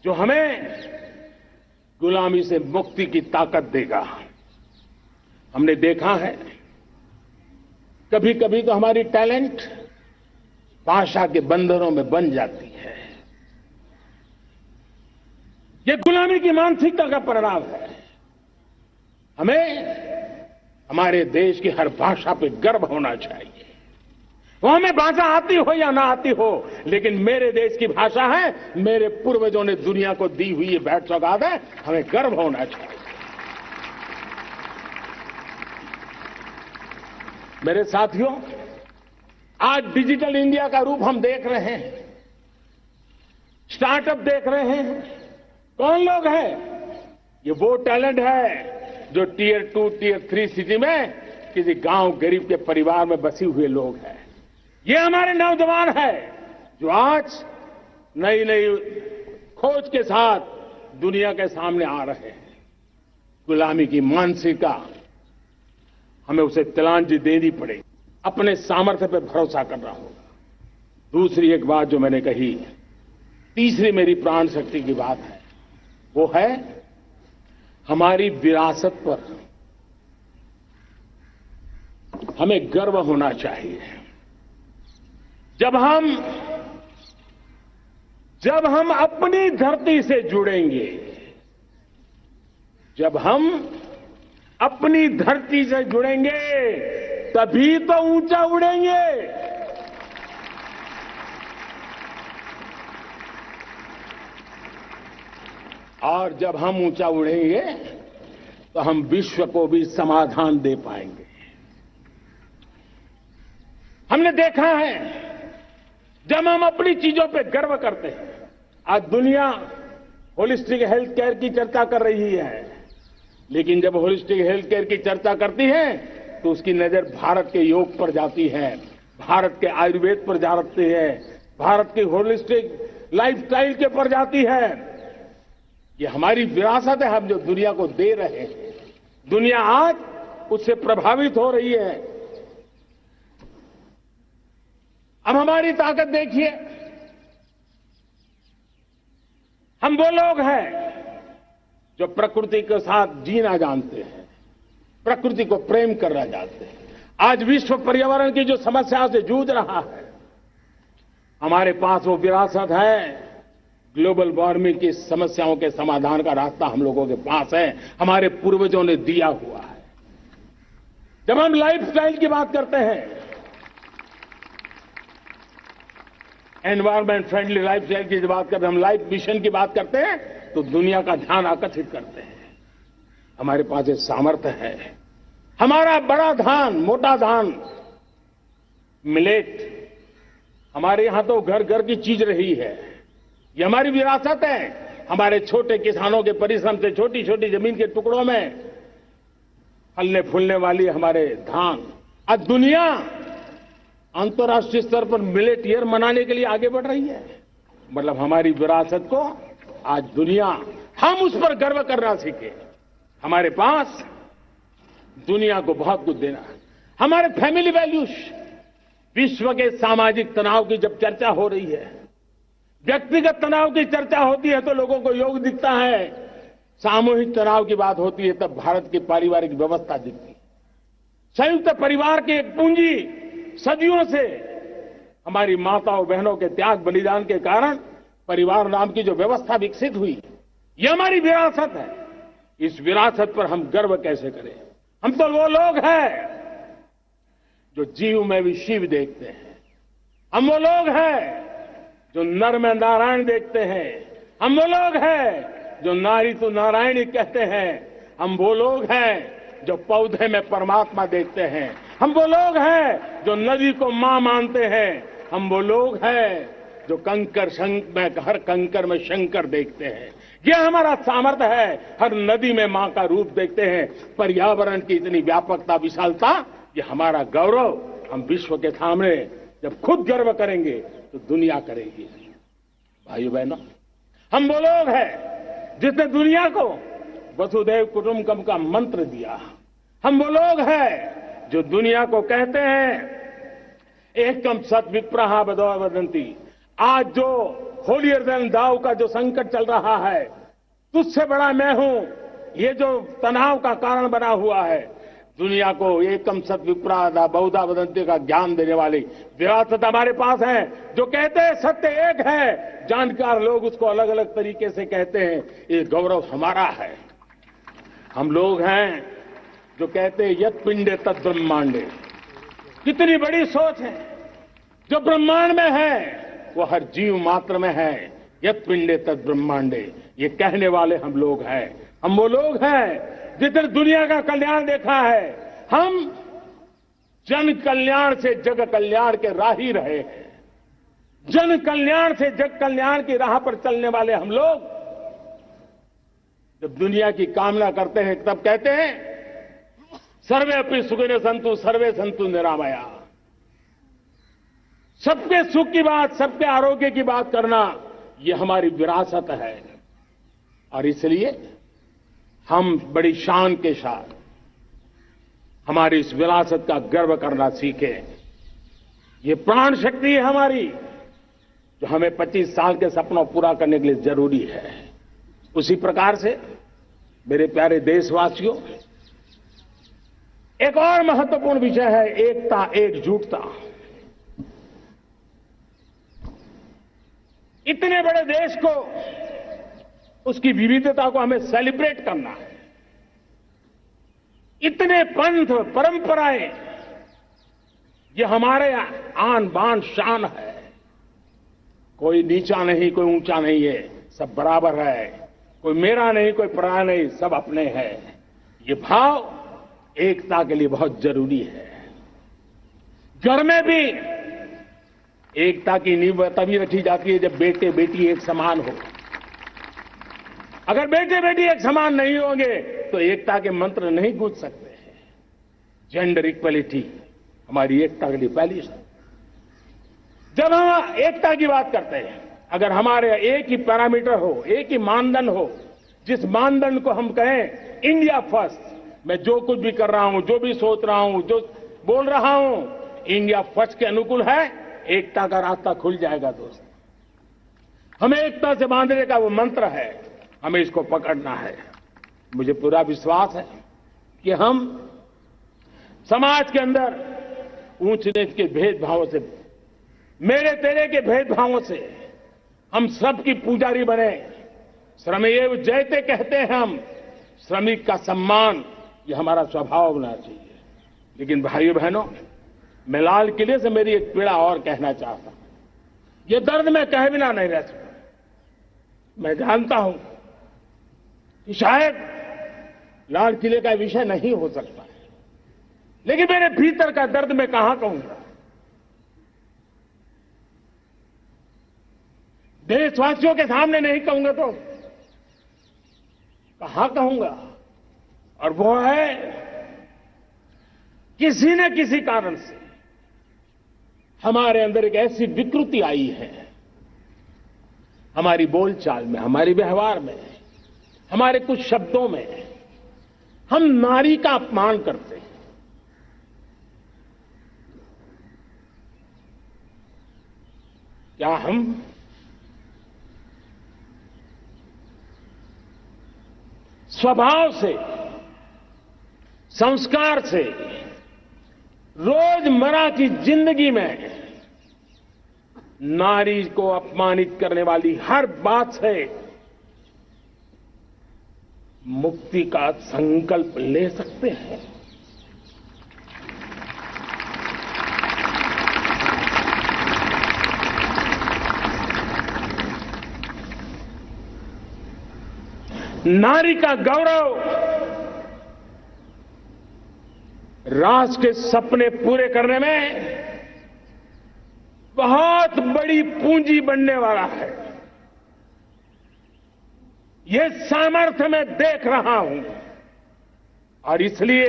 जो हमें गुलामी से मुक्ति की ताकत देगा। हमने देखा है कभी कभी तो हमारी टैलेंट भाषा के बंधनों में बन जाती है। ये गुलामी की मानसिकता का परिणाम है। हमें हमारे देश की हर भाषा पे गर्व होना चाहिए। वो हमें भाषा आती हो या ना आती हो, लेकिन मेरे देश की भाषा है, मेरे पूर्वजों ने दुनिया को दी हुई ये भेंट सौगात है, हमें गर्व होना चाहिए। मेरे साथियों, आज डिजिटल इंडिया का रूप हम देख रहे हैं, स्टार्टअप देख रहे हैं। कौन लोग हैं? ये वो टैलेंट है जो टियर 2, टियर 3 सिटी में किसी गांव गरीब के परिवार में बसे हुए लोग हैं। ये हमारे नौजवान हैं जो आज नई नई खोज के साथ दुनिया के सामने आ रहे हैं। गुलामी की मानसिकता हमें उसे तिलांजलि देनी पड़ेगी, अपने सामर्थ्य पर भरोसा करना होगा। दूसरी एक बात जो मैंने कही, तीसरी मेरी प्राण शक्ति की बात है, वो है हमारी विरासत पर हमें गर्व होना चाहिए। जब हम अपनी धरती से जुड़ेंगे, जब हम अपनी धरती से जुड़ेंगे, तभी तो ऊंचा उड़ेंगे। और जब हम ऊंचा उड़ेंगे तो हम विश्व को भी समाधान दे पाएंगे। हमने देखा है जब हम अपनी चीजों पे गर्व करते हैं, आज दुनिया होलिस्टिक हेल्थ केयर की चर्चा कर रही है, लेकिन जब होलिस्टिक हेल्थ केयर की चर्चा करती है तो उसकी नजर भारत के योग पर जाती है, भारत के आयुर्वेद पर जाती है, भारत की होलिस्टिक लाइफस्टाइल के पर जाती है। ये हमारी विरासत है, हम जो दुनिया को दे रहे हैं। दुनिया आज उससे प्रभावित हो रही है। अब हमारी ताकत देखिए, हम वो लोग हैं जो प्रकृति के साथ जीना जानते हैं, प्रकृति को प्रेम करना जानते हैं। आज विश्व पर्यावरण की जो समस्याओं से जूझ रहा है, हमारे पास वो विरासत है। ग्लोबल वार्मिंग की समस्याओं के समाधान का रास्ता हम लोगों के पास है, हमारे पूर्वजों ने दिया हुआ है। जब हम लाइफस्टाइल की बात करते हैं, एनवायरमेंट फ्रेंडली लाइफस्टाइल की बात करते हैं, हम लाइफ मिशन की बात करते हैं, तो दुनिया का ध्यान आकर्षित करते हैं। हमारे पास एक सामर्थ्य है। हमारा बड़ा धान, मोटा धान, मिलेट, हमारे यहां तो घर घर की चीज रही है। ये हमारी विरासत है। हमारे छोटे किसानों के परिश्रम से छोटी छोटी जमीन के टुकड़ों में फलने फूलने वाली हमारे धान। आज दुनिया अंतर्राष्ट्रीय स्तर पर मिलेट ईयर मनाने के लिए आगे बढ़ रही है। मतलब हमारी विरासत को आज दुनिया, हम उस पर गर्व करना सीखे। हमारे पास दुनिया को बहुत कुछ देना है। हमारे फैमिली वैल्यूज, विश्व के सामाजिक तनाव की जब चर्चा हो रही है, व्यक्तिगत तनाव की चर्चा होती है तो लोगों को योग दिखता है, सामूहिक तनाव की बात होती है तब भारत की पारिवारिक व्यवस्था दिखती है। संयुक्त परिवार की एक पूंजी सदियों से हमारी माताओं बहनों के त्याग बलिदान के कारण परिवार नाम की जो व्यवस्था विकसित हुई, ये हमारी विरासत है। इस विरासत पर हम गर्व कैसे करें? हम तो वो लोग हैं जो जीव में भी शिव देखते हैं। हम वो लोग हैं जो नर में नारायण देखते हैं। हम वो लोग हैं जो नारी तो नारायणी कहते हैं। हम वो लोग हैं जो पौधे में परमात्मा देखते हैं। हम वो लोग हैं जो नदी को मां मानते हैं। हम वो लोग हैं जो हर कंकर में शंकर देखते हैं। ये हमारा सामर्थ्य है। हर नदी में मां का रूप देखते हैं। पर्यावरण की इतनी व्यापकता, विशालता, ये हमारा गौरव। हम विश्व के सामने जब खुद गर्व करेंगे तो दुनिया करेगी। भाइयों बहनों, हम वो लोग हैं जिसने दुनिया को वसुधैव कुटुंबकम का मंत्र दिया। हम वो लोग हैं जो दुनिया को कहते हैं एकम सत विप्रहा वदंती, आज जो होलियर देन दाव का जो संकट चल रहा है, तुझसे बड़ा मैं हूं, ये जो तनाव का कारण बना हुआ है, दुनिया को एकम सत विप्रादा बहुधा वदंती का ज्ञान देने वाली विरासत हमारे पास है। जो कहते हैं सत्य एक है, जानकार लोग उसको अलग अलग तरीके से कहते हैं, ये गौरव हमारा है। हम लोग हैं जो कहते हैं यत पिंडे तत् ब्रह्मांडे। कितनी बड़ी सोच है। जो ब्रह्मांड में है वो हर जीव मात्र में है। यत पिंडे तत् ब्रह्मांडे, ये कहने वाले हम लोग हैं। हम वो लोग हैं जितने दुनिया का कल्याण देखा है। हम जन कल्याण से जग कल्याण के राही रहे हैं। जन कल्याण से जग कल्याण की राह पर चलने वाले हम लोग जब दुनिया की कामना करते हैं तब कहते हैं सर्वे अपनी सुखिनो संतु सर्वे संतु निरामया। सबके सुख की बात, सबके आरोग्य की बात करना, ये हमारी विरासत है। और इसलिए हम बड़ी शान के साथ हमारी इस विरासत का गर्व करना सीखें। ये प्राण शक्ति है हमारी, जो हमें 25 साल के सपनों पूरा करने के लिए जरूरी है। उसी प्रकार से मेरे प्यारे देशवासियों, एक और महत्वपूर्ण विषय है एकता, एकजुटता। इतने बड़े देश को, उसकी विविधता को हमें सेलिब्रेट करना है। इतने पंथ परंपराएं, ये हमारे आन बान शान है। कोई नीचा नहीं, कोई ऊंचा नहीं है, सब बराबर है। कोई मेरा नहीं, कोई पराया नहीं, सब अपने हैं। ये भाव एकता के लिए बहुत जरूरी है। घर में भी एकता की नींव तभी रखी जाती है जब बेटे बेटी एक समान हो। अगर बेटे बेटी एक समान नहीं होंगे तो एकता के मंत्र नहीं गूंज सकते हैं। जेंडर इक्वलिटी हमारी एकता के लिए पहली शर्त। जब हम एकता की बात करते हैं, अगर हमारे एक ही पैरामीटर हो, एक ही मानदंड हो, जिस मानदंड को हम कहें इंडिया फर्स्ट, मैं जो कुछ भी कर रहा हूं, जो भी सोच रहा हूं, जो बोल रहा हूं, इंडिया फर्स्ट के अनुकूल है, एकता का रास्ता खुल जाएगा। दोस्त, हमें एकता से बांधने का वो मंत्र है, हमें इसको पकड़ना है। मुझे पूरा विश्वास है कि हम समाज के अंदर ऊंच नीच के भेदभावों से, मेरे तेरे के भेदभावों से हम सबकी पुजारी बने। श्रमेव जयते कहते हैं हम, श्रमिक का सम्मान, ये हमारा स्वभाव होना चाहिए। लेकिन भाइयों बहनों, मैं लाल किले से मेरी एक पीड़ा और कहना चाहता हूं। ये दर्द मैं कहे बिना नहीं रह सकता। मैं जानता हूं कि शायद लाल किले का विषय नहीं हो सकता है, लेकिन मेरे भीतर का दर्द मैं कहां कहूंगा। देशवासियों के सामने नहीं कहूंगा तो कहां कहूंगा। और वो है, किसी न किसी कारण से हमारे अंदर एक ऐसी विकृति आई है, हमारी बोलचाल में, हमारे व्यवहार में, हमारे कुछ शब्दों में, हम नारी का अपमान करते हैं। क्या हम स्वभाव से, संस्कार से, रोजमर्रा की जिंदगी में नारी को अपमानित करने वाली हर बात से मुक्ति का संकल्प ले सकते हैं? नारी का गौरव राष्ट्र के सपने पूरे करने में बहुत बड़ी पूंजी बनने वाला है। ये सामर्थ्य मैं देख रहा हूं और इसलिए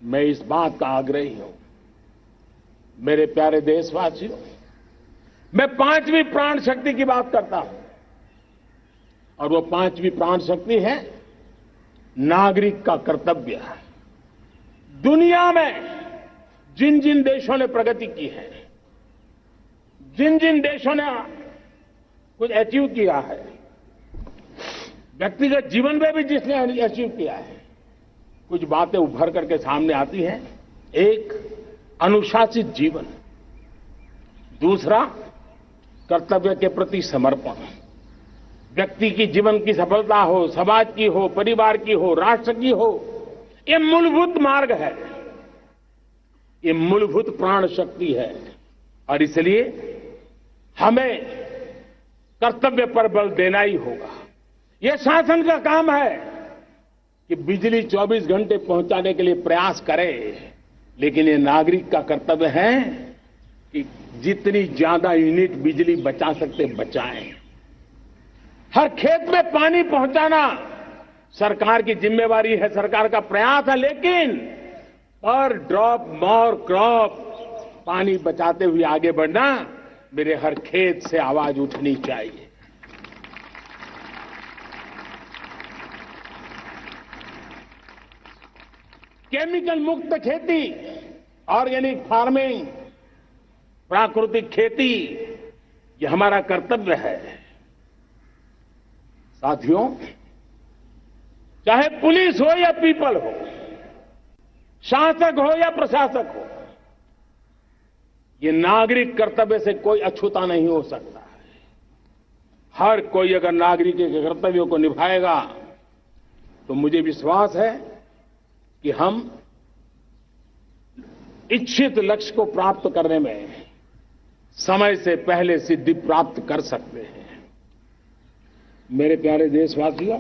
मैं इस बात का आग्रही हूं। मेरे प्यारे देशवासियों, मैं 5वीं प्राण शक्ति की बात करता हूं और वो 5वीं प्राण शक्ति है नागरिक का कर्तव्य। दुनिया में जिन जिन देशों ने प्रगति की है, जिन जिन देशों ने कुछ अचीव किया है, व्यक्तिगत जीवन में भी जिसने अचीव किया है, कुछ बातें उभर करके सामने आती हैं। एक, अनुशासित जीवन। दूसरा, कर्तव्य के प्रति समर्पण। व्यक्ति की जीवन की सफलता हो, समाज की हो, परिवार की हो, राष्ट्र की हो, ये मूलभूत मार्ग है, ये मूलभूत प्राण शक्ति है। और इसलिए हमें कर्तव्य पर बल देना ही होगा। यह शासन का काम है कि बिजली 24 घंटे पहुंचाने के लिए प्रयास करे, लेकिन ये नागरिक का कर्तव्य है कि जितनी ज्यादा यूनिट बिजली बचा सकते बचाएं। हर खेत में पानी पहुंचाना सरकार की जिम्मेवारी है, सरकार का प्रयास है, लेकिन पर ड्रॉप मोर क्रॉप, पानी बचाते हुए आगे बढ़ना, मेरे हर खेत से आवाज उठनी चाहिए। केमिकल मुक्त खेती, ऑर्गेनिक फार्मिंग, प्राकृतिक खेती, यह हमारा कर्तव्य है। साथियों, चाहे पुलिस हो या पीपल हो, शासक हो या प्रशासक हो, ये नागरिक कर्तव्य से कोई अछूता नहीं हो सकता है। हर कोई अगर नागरिक के कर्तव्यों को निभाएगा तो मुझे विश्वास है कि हम इच्छित लक्ष्य को प्राप्त करने में समय से पहले सिद्धि प्राप्त कर सकते हैं। मेरे प्यारे देशवासियों,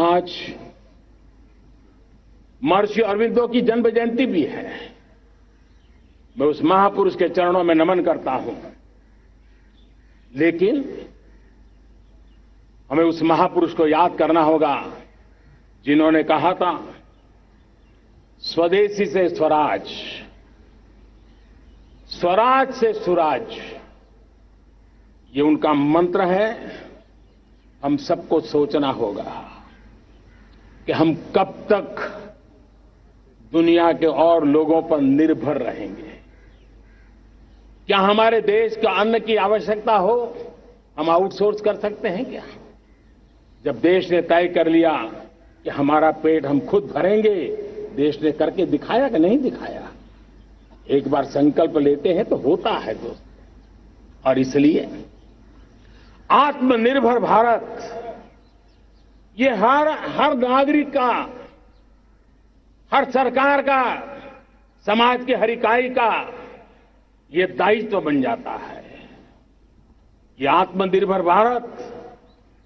आज महर्षि अरविंदो की जन्म जयंती भी है। मैं उस महापुरुष के चरणों में नमन करता हूं, लेकिन हमें उस महापुरुष को याद करना होगा जिन्होंने कहा था, स्वदेशी से स्वराज, स्वराज से सुराज। ये उनका मंत्र है। हम सबको सोचना होगा कि हम कब तक दुनिया के और लोगों पर निर्भर रहेंगे। क्या हमारे देश का अन्न की आवश्यकता हो, हम आउटसोर्स कर सकते हैं क्या? जब देश ने तय कर लिया कि हमारा पेट हम खुद भरेंगे, देश ने करके दिखाया कि नहीं दिखाया? एक बार संकल्प लेते हैं तो होता है दोस्त। और इसलिए आत्मनिर्भर भारत, ये हर नागरिक का, हर सरकार का, समाज की हर इकाई का ये दायित्व बन जाता है। ये आत्मनिर्भर भारत,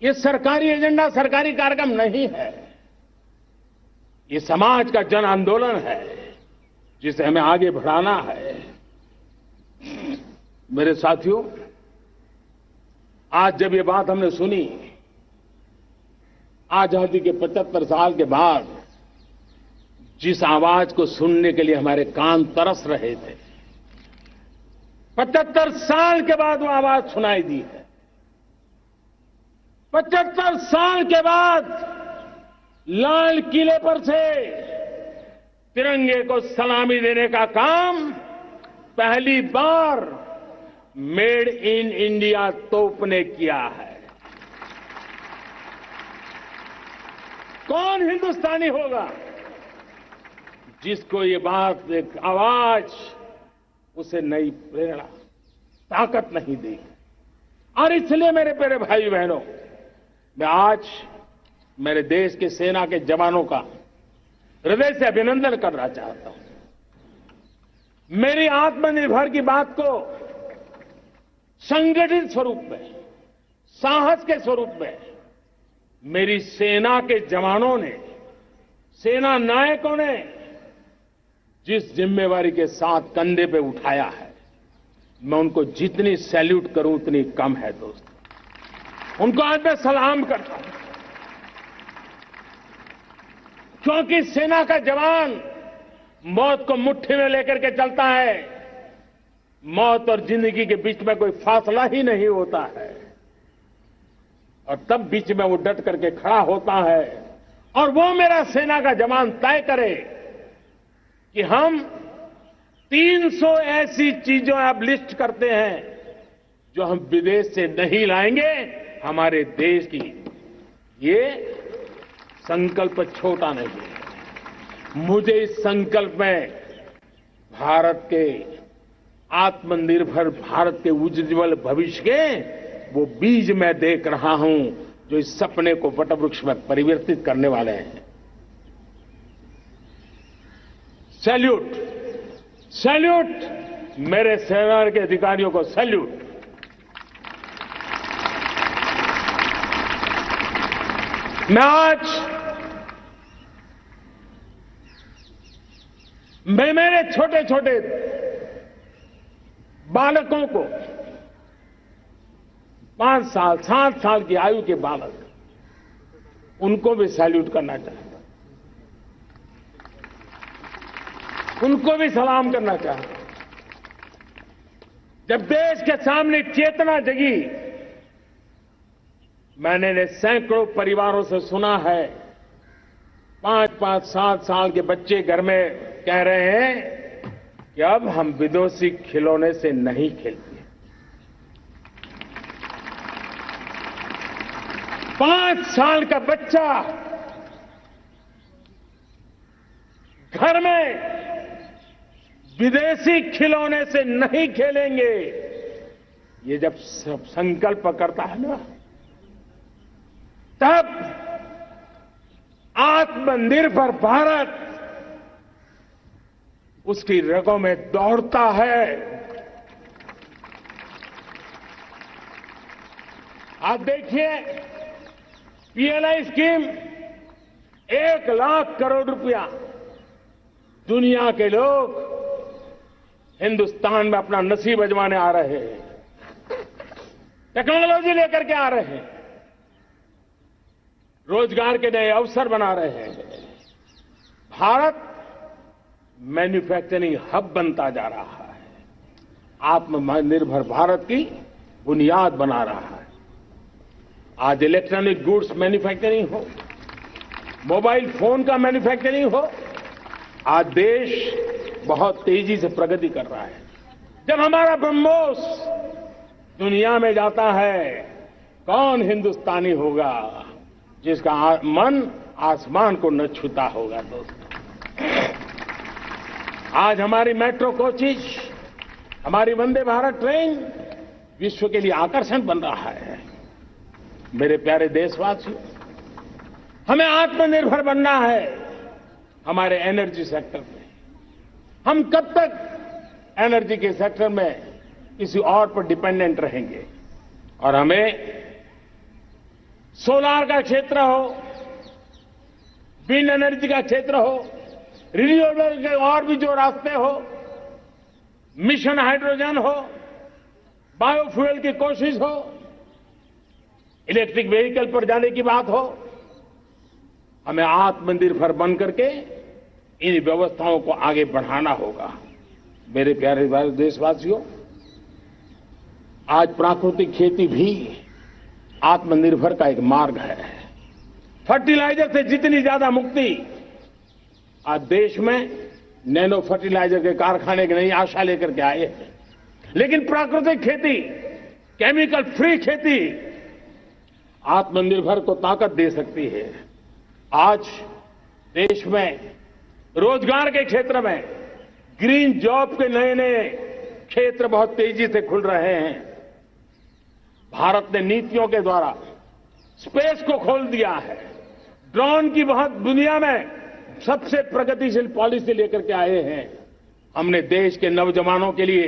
ये सरकारी एजेंडा, सरकारी कार्यक्रम नहीं है। ये समाज का जन आंदोलन है जिसे हमें आगे बढ़ाना है। मेरे साथियों, आज जब ये बात हमने सुनी, आजादी के 75 साल के बाद जिस आवाज को सुनने के लिए हमारे कान तरस रहे थे, 75 साल के बाद वो आवाज सुनाई दी है। 75 साल के बाद लाल किले पर से तिरंगे को सलामी देने का काम पहली बार मेड इन इंडिया तोप ने किया है। कौन हिंदुस्तानी होगा जिसको ये बात, एक आवाज उसे नई प्रेरणा, ताकत नहीं देगी? और इसलिए मेरे प्यारे भाई बहनों, मैं आज मेरे देश के सेना के जवानों का हृदय से अभिनंदन करना चाहता हूं। मेरी आत्मनिर्भर की बात को संगठित स्वरूप में, साहस के स्वरूप में मेरी सेना के जवानों ने, सेना नायकों ने जिस जिम्मेवारी के साथ कंधे पे उठाया है, मैं उनको जितनी सैल्यूट करूं उतनी कम है दोस्तों। उनको आज मैं सलाम करता हूं, क्योंकि सेना का जवान मौत को मुट्ठी में लेकर के चलता है। मौत और जिंदगी के बीच में कोई फासला ही नहीं होता है, और तब बीच में वो डट करके खड़ा होता है। और वो मेरा सेना का जवान तय करे कि हम 300 ऐसी चीजें आप लिस्ट करते हैं जो हम विदेश से नहीं लाएंगे, हमारे देश की। ये संकल्प छोटा नहीं है। मुझे इस संकल्प में भारत के आत्मनिर्भर भारत के उज्ज्वल भविष्य के वो बीज मैं देख रहा हूं जो इस सपने को वटवृक्ष में परिवर्तित करने वाले हैं। सैल्यूट, सैल्यूट मेरे सेना के अधिकारियों को, सैल्यूट। मैं मेरे छोटे छोटे बालकों को 5 साल 7 साल की आयु के बालक, उनको भी सैल्यूट करना चाहता, उनको भी सलाम करना चाहता। जब देश के सामने चेतना जगी, मैंने सैकड़ों परिवारों से सुना है, 5-5, 7 साल के बच्चे घर में कह रहे हैं कि अब हम विदेशी खिलौने से नहीं खेलते। 5 साल का बच्चा घर में विदेशी खिलौने से नहीं खेलेंगे। ये जब संकल्प करता है ना, तब आत्मनिर्भर भारत उसकी रगों में दौड़ता है। आप देखिए, पीएलआई स्कीम 1 लाख करोड़ रुपया दुनिया के लोग हिंदुस्तान में अपना नसीब आजमाने आ रहे हैं, टेक्नोलॉजी लेकर के आ रहे हैं, रोजगार के नए अवसर बना रहे हैं। भारत मैन्युफैक्चरिंग हब बनता जा रहा है, आत्मनिर्भर भारत की बुनियाद बना रहा है। आज इलेक्ट्रॉनिक गुड्स मैन्युफैक्चरिंग हो, मोबाइल फोन का मैन्युफैक्चरिंग हो, आज देश बहुत तेजी से प्रगति कर रहा है। जब हमारा ब्रह्मोस दुनिया में जाता है, कौन हिंदुस्तानी होगा जिसका मन आसमान को न छूता होगा। दोस्तों, आज हमारी मेट्रो कोचेज, हमारी वंदे भारत ट्रेन विश्व के लिए आकर्षण बन रहा है। मेरे प्यारे देशवासियों, हमें आत्मनिर्भर बनना है हमारे एनर्जी सेक्टर में। हम कब तक एनर्जी के सेक्टर में किसी और पर डिपेंडेंट रहेंगे? और हमें सोलार का क्षेत्र हो, विंड एनर्जी का क्षेत्र हो, रिन्यूएबल के और भी जो रास्ते हो, मिशन हाइड्रोजन हो, बायोफ्यूल की कोशिश हो, इलेक्ट्रिक व्हीकल पर जाने की बात हो, हमें आत्मनिर्भर बन करके इन व्यवस्थाओं को आगे बढ़ाना होगा। मेरे प्यारे देशवासियों, आज प्राकृतिक खेती भी आत्मनिर्भर का एक मार्ग है। फर्टिलाइजर से जितनी ज्यादा मुक्ति, आज देश में नैनो फर्टिलाइजर के कारखाने की नई आशा लेकर के आए हैं। लेकिन प्राकृतिक खेती, केमिकल फ्री खेती आत्मनिर्भर को ताकत दे सकती है। आज देश में रोजगार के क्षेत्र में ग्रीन जॉब के नए नए क्षेत्र बहुत तेजी से खुल रहे हैं। भारत ने नीतियों के द्वारा स्पेस को खोल दिया है। ड्रोन की बहुत दुनिया में सबसे प्रगतिशील पॉलिसी लेकर के आए हैं। हमने देश के नौजवानों के लिए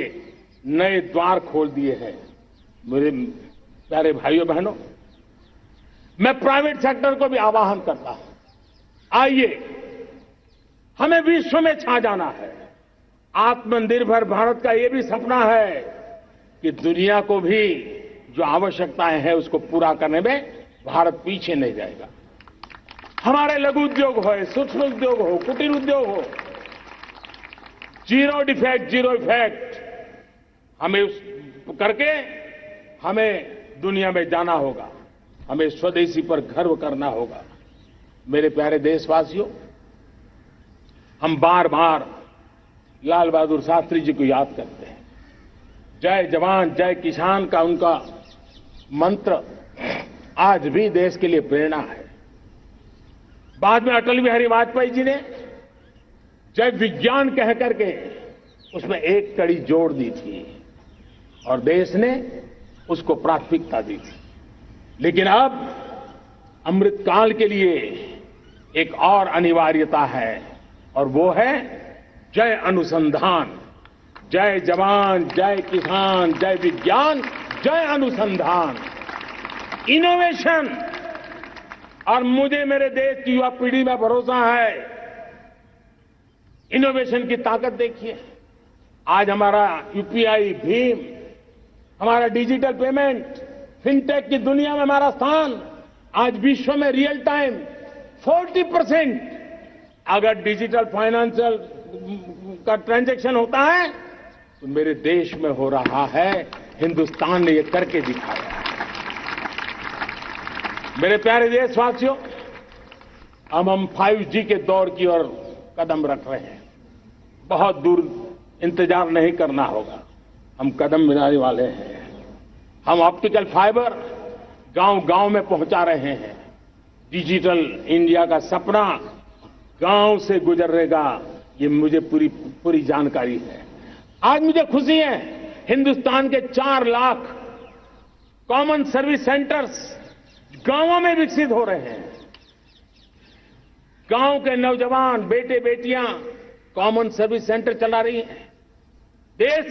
नए द्वार खोल दिए हैं। मेरे प्यारे भाइयों बहनों, मैं प्राइवेट सेक्टर को भी आह्वान करता हूं, आइए हमें विश्व में छा जाना है। आत्मनिर्भर भारत का ये भी सपना है कि दुनिया को भी जो आवश्यकताएं हैं उसको पूरा करने में भारत पीछे नहीं जाएगा। हमारे लघु उद्योग हो, सूक्ष्म उद्योग हो, कुटीर उद्योग हो, जीरो डिफेक्ट, जीरो इफेक्ट हमें उस करके हमें दुनिया में जाना होगा। हमें स्वदेशी पर गर्व करना होगा। मेरे प्यारे देशवासियों, हम बार बार लाल बहादुर शास्त्री जी को याद करते हैं। जय जवान जय किसान का उनका मंत्र आज भी देश के लिए प्रेरणा है। बाद में अटल बिहारी वाजपेयी जी ने जय विज्ञान कह करके उसमें एक कड़ी जोड़ दी थी और देश ने उसको प्राथमिकता दी थी। लेकिन अब अमृतकाल के लिए एक और अनिवार्यता है और वो है जय अनुसंधान। जय जवान जय किसान जय विज्ञान जय अनुसंधान, इनोवेशन। और मुझे मेरे देश की युवा पीढ़ी में भरोसा है। इनोवेशन की ताकत देखिए। आज हमारा यूपीआई भीम, हमारा डिजिटल पेमेंट, फिनटेक की दुनिया में हमारा स्थान, आज विश्व में रियल टाइम 40% अगर डिजिटल फाइनेंशियल का ट्रांजैक्शन होता है तो मेरे देश में हो रहा है। हिंदुस्तान ने ये करके दिखाया है। मेरे प्यारे देशवासियों, अब हम 5G के दौर की ओर कदम रख रहे हैं। बहुत दूर इंतजार नहीं करना होगा, हम कदम मिलाने वाले हैं। हम ऑप्टिकल फाइबर गांव-गांव में पहुंचा रहे हैं। डिजिटल इंडिया का सपना गांव से गुजरेगा, ये मुझे पूरी जानकारी है। आज मुझे खुशी है, हिंदुस्तान के 4 लाख कॉमन सर्विस सेंटर्स गांवों में विकसित हो रहे हैं। गांव के नौजवान बेटे बेटियां कॉमन सर्विस सेंटर चला रही हैं। देश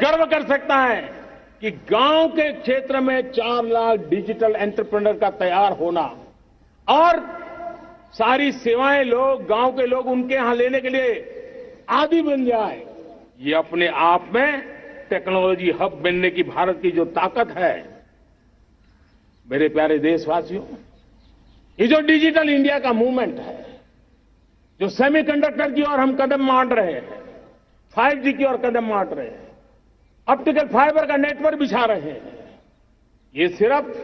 गर्व कर सकता है कि गांव के क्षेत्र में 4 लाख डिजिटल एंटरप्रेन्योर का तैयार होना और सारी सेवाएं गांव के लोग उनके यहां लेने के लिए आदी बन जाए, ये अपने आप में टेक्नोलॉजी हब बनने की भारत की जो ताकत है। मेरे प्यारे देशवासियों, ये जो डिजिटल इंडिया का मूवमेंट है, जो सेमीकंडक्टर की ओर हम कदम मांड रहे हैं, 5G की ओर कदम मांड रहे हैं, ऑप्टिकल फाइबर का नेटवर्क बिछा रहे हैं, ये सिर्फ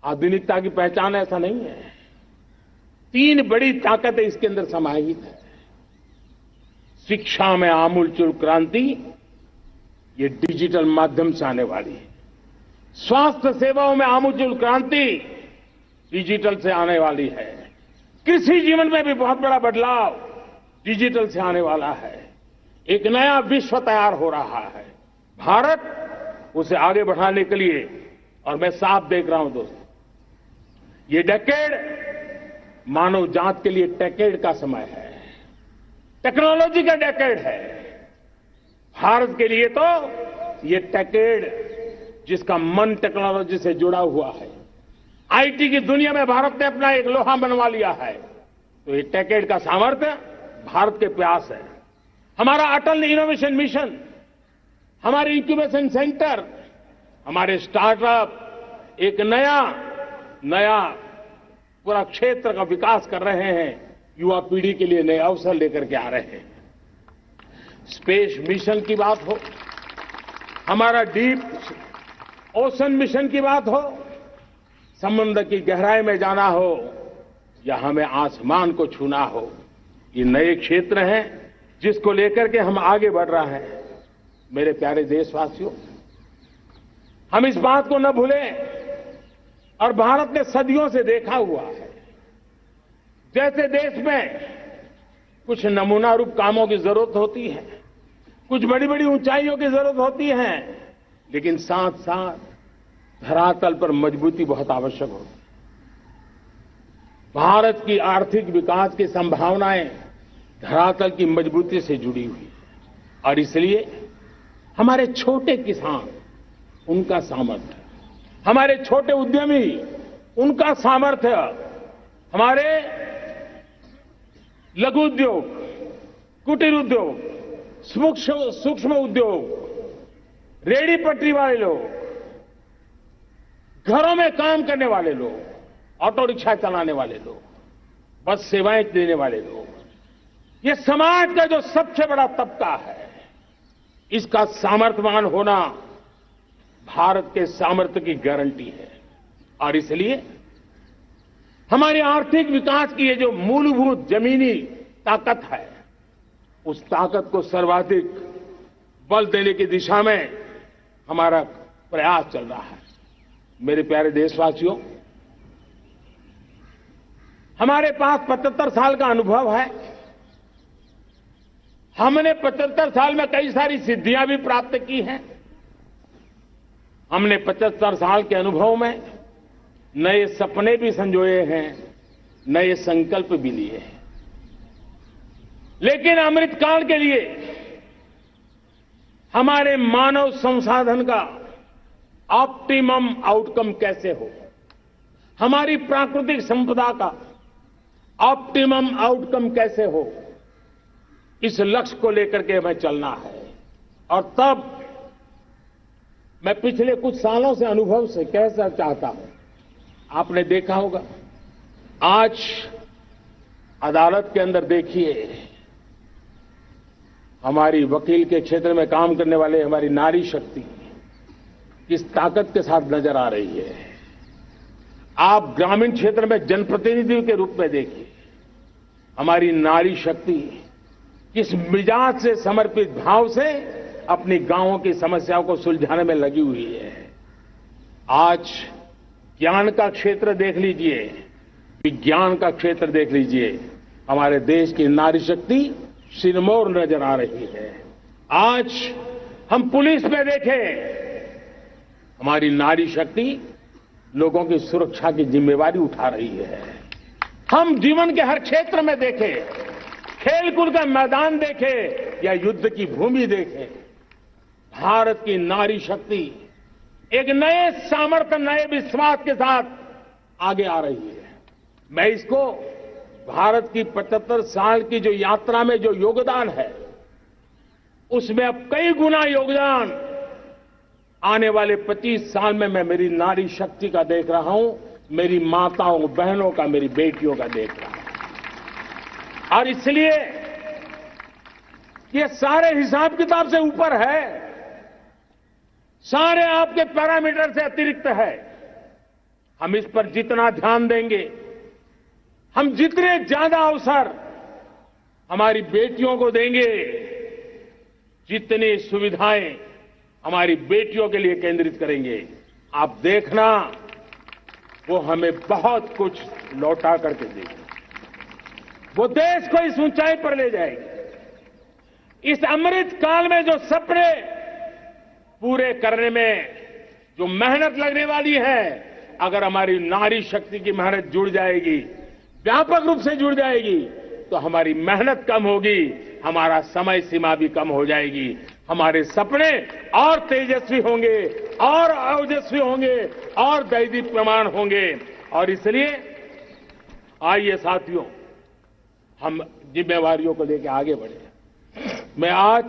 आधुनिकता की पहचान ऐसा नहीं है। 3 बड़ी ताकतें इसके अंदर समाहित है। शिक्षा में आमूलचूल क्रांति, ये डिजिटल माध्यम से आने वाली है। स्वास्थ्य सेवाओं में आमूलचूल क्रांति डिजिटल से आने वाली है। कृषि जीवन में भी बहुत बड़ा बदलाव डिजिटल से आने वाला है। एक नया विश्व तैयार हो रहा है। भारत उसे आगे बढ़ाने के लिए, और मैं साफ देख रहा हूं दोस्तों, ये डेकेड मानव जात के लिए टेकेड का समय है, टेक्नोलॉजी का डेकेड है। भारत के लिए तो ये टेकेड जिसका मन टेक्नोलॉजी से जुड़ा हुआ है, आईटी की दुनिया में भारत ने अपना एक लोहा बनवा लिया है, तो ये टेकेड का सामर्थ्य भारत के प्यास है। हमारा अटल इनोवेशन मिशन, हमारे इंक्यूबेशन सेंटर, हमारे स्टार्टअप एक नया पूरा क्षेत्र का विकास कर रहे हैं। युवा पीढ़ी के लिए नए अवसर लेकर के आ रहे हैं। स्पेस मिशन की बात हो, हमारा डीप ओशन मिशन की बात हो, समुद्र की गहराई में जाना हो या हमें आसमान को छूना हो, ये नए क्षेत्र हैं जिसको लेकर के हम आगे बढ़ रहे हैं। मेरे प्यारे देशवासियों, हम इस बात को न भूलें, और भारत ने सदियों से देखा हुआ है, जैसे देश में कुछ नमूना रूप कामों की जरूरत होती है, कुछ बड़ी बड़ी ऊंचाइयों की जरूरत होती है, लेकिन साथ साथ धरातल पर मजबूती बहुत आवश्यक होती है। भारत की आर्थिक विकास की संभावनाएं धरातल की मजबूती से जुड़ी हुई है, और इसलिए हमारे छोटे किसान, उनका सामर्थ्य, हमारे छोटे उद्यमी, उनका सामर्थ्य, हमारे लघु उद्योग, कुटीर उद्योग, सूक्ष्म उद्योग, रेहड़ी पटरी वाले लोग, घरों में काम करने वाले लोग, ऑटो रिक्शा चलाने वाले लोग, बस सेवाएं देने वाले लोग, ये समाज का जो सबसे बड़ा तबका है, इसका सामर्थ्यवान होना भारत के सामर्थ्य की गारंटी है। और इसलिए हमारे आर्थिक विकास की ये जो मूलभूत जमीनी ताकत है, उस ताकत को सर्वाधिक बल देने की दिशा में हमारा प्रयास चल रहा है। मेरे प्यारे देशवासियों, हमारे पास 75 साल का अनुभव है। हमने 75 साल में कई सारी सिद्धियां भी प्राप्त की हैं। हमने 75 साल के अनुभव में नए सपने भी संजोए हैं, नए संकल्प भी लिए हैं। लेकिन अमृतकाल के लिए हमारे मानव संसाधन का ऑप्टिमम आउटकम कैसे हो, हमारी प्राकृतिक संपदा का ऑप्टिमम आउटकम कैसे हो, इस लक्ष्य को लेकर के हमें चलना है। और तब मैं पिछले कुछ सालों से अनुभव से कहना चाहता हूं, आपने देखा होगा आज अदालत के अंदर देखिए, हमारी वकील के क्षेत्र में काम करने वाले हमारी नारी शक्ति किस ताकत के साथ नजर आ रही है। आप ग्रामीण क्षेत्र में जनप्रतिनिधियों के रूप में देखिए, हमारी नारी शक्ति किस मिजाज से, समर्पित भाव से अपनी गांवों की समस्याओं को सुलझाने में लगी हुई है। आज ज्ञान का क्षेत्र देख लीजिए, विज्ञान का क्षेत्र देख लीजिए, हमारे देश की नारी शक्ति सिरमौर नजर आ रही है। आज हम पुलिस में देखें, हमारी नारी शक्ति लोगों की सुरक्षा की जिम्मेवारी उठा रही है। हम जीवन के हर क्षेत्र में देखें, खेलकूद का मैदान देखें या युद्ध की भूमि देखें, भारत की नारी शक्ति एक नए सामर्थ्य, नए विश्वास के साथ आगे आ रही है। मैं इसको भारत की 75 साल की जो यात्रा में जो योगदान है, उसमें अब कई गुना योगदान आने वाले 25 साल में मैं मेरी नारी शक्ति का देख रहा हूं, मेरी माताओं बहनों का, मेरी बेटियों का देख रहा हूं। और इसलिए ये सारे हिसाब किताब से ऊपर है, सारे आपके पैरामीटर से अतिरिक्त है। हम इस पर जितना ध्यान देंगे, हम जितने ज्यादा अवसर हमारी बेटियों को देंगे, जितनी सुविधाएं हमारी बेटियों के लिए केंद्रित करेंगे, आप देखना वो हमें बहुत कुछ लौटा करके देगी। वो देश को इस ऊंचाई पर ले जाएगी। इस अमृत काल में जो सपने पूरे करने में जो मेहनत लगने वाली है, अगर हमारी नारी शक्ति की मेहनत जुड़ जाएगी, व्यापक रूप से जुड़ जाएगी, तो हमारी मेहनत कम होगी, हमारा समय सीमा भी कम हो जाएगी, हमारे सपने और तेजस्वी होंगे, और ओजस्वी होंगे, और दैदीप्यमान होंगे। और इसलिए आइए साथियों, हम जिम्मेवारियों को लेकर आगे बढ़े। मैं आज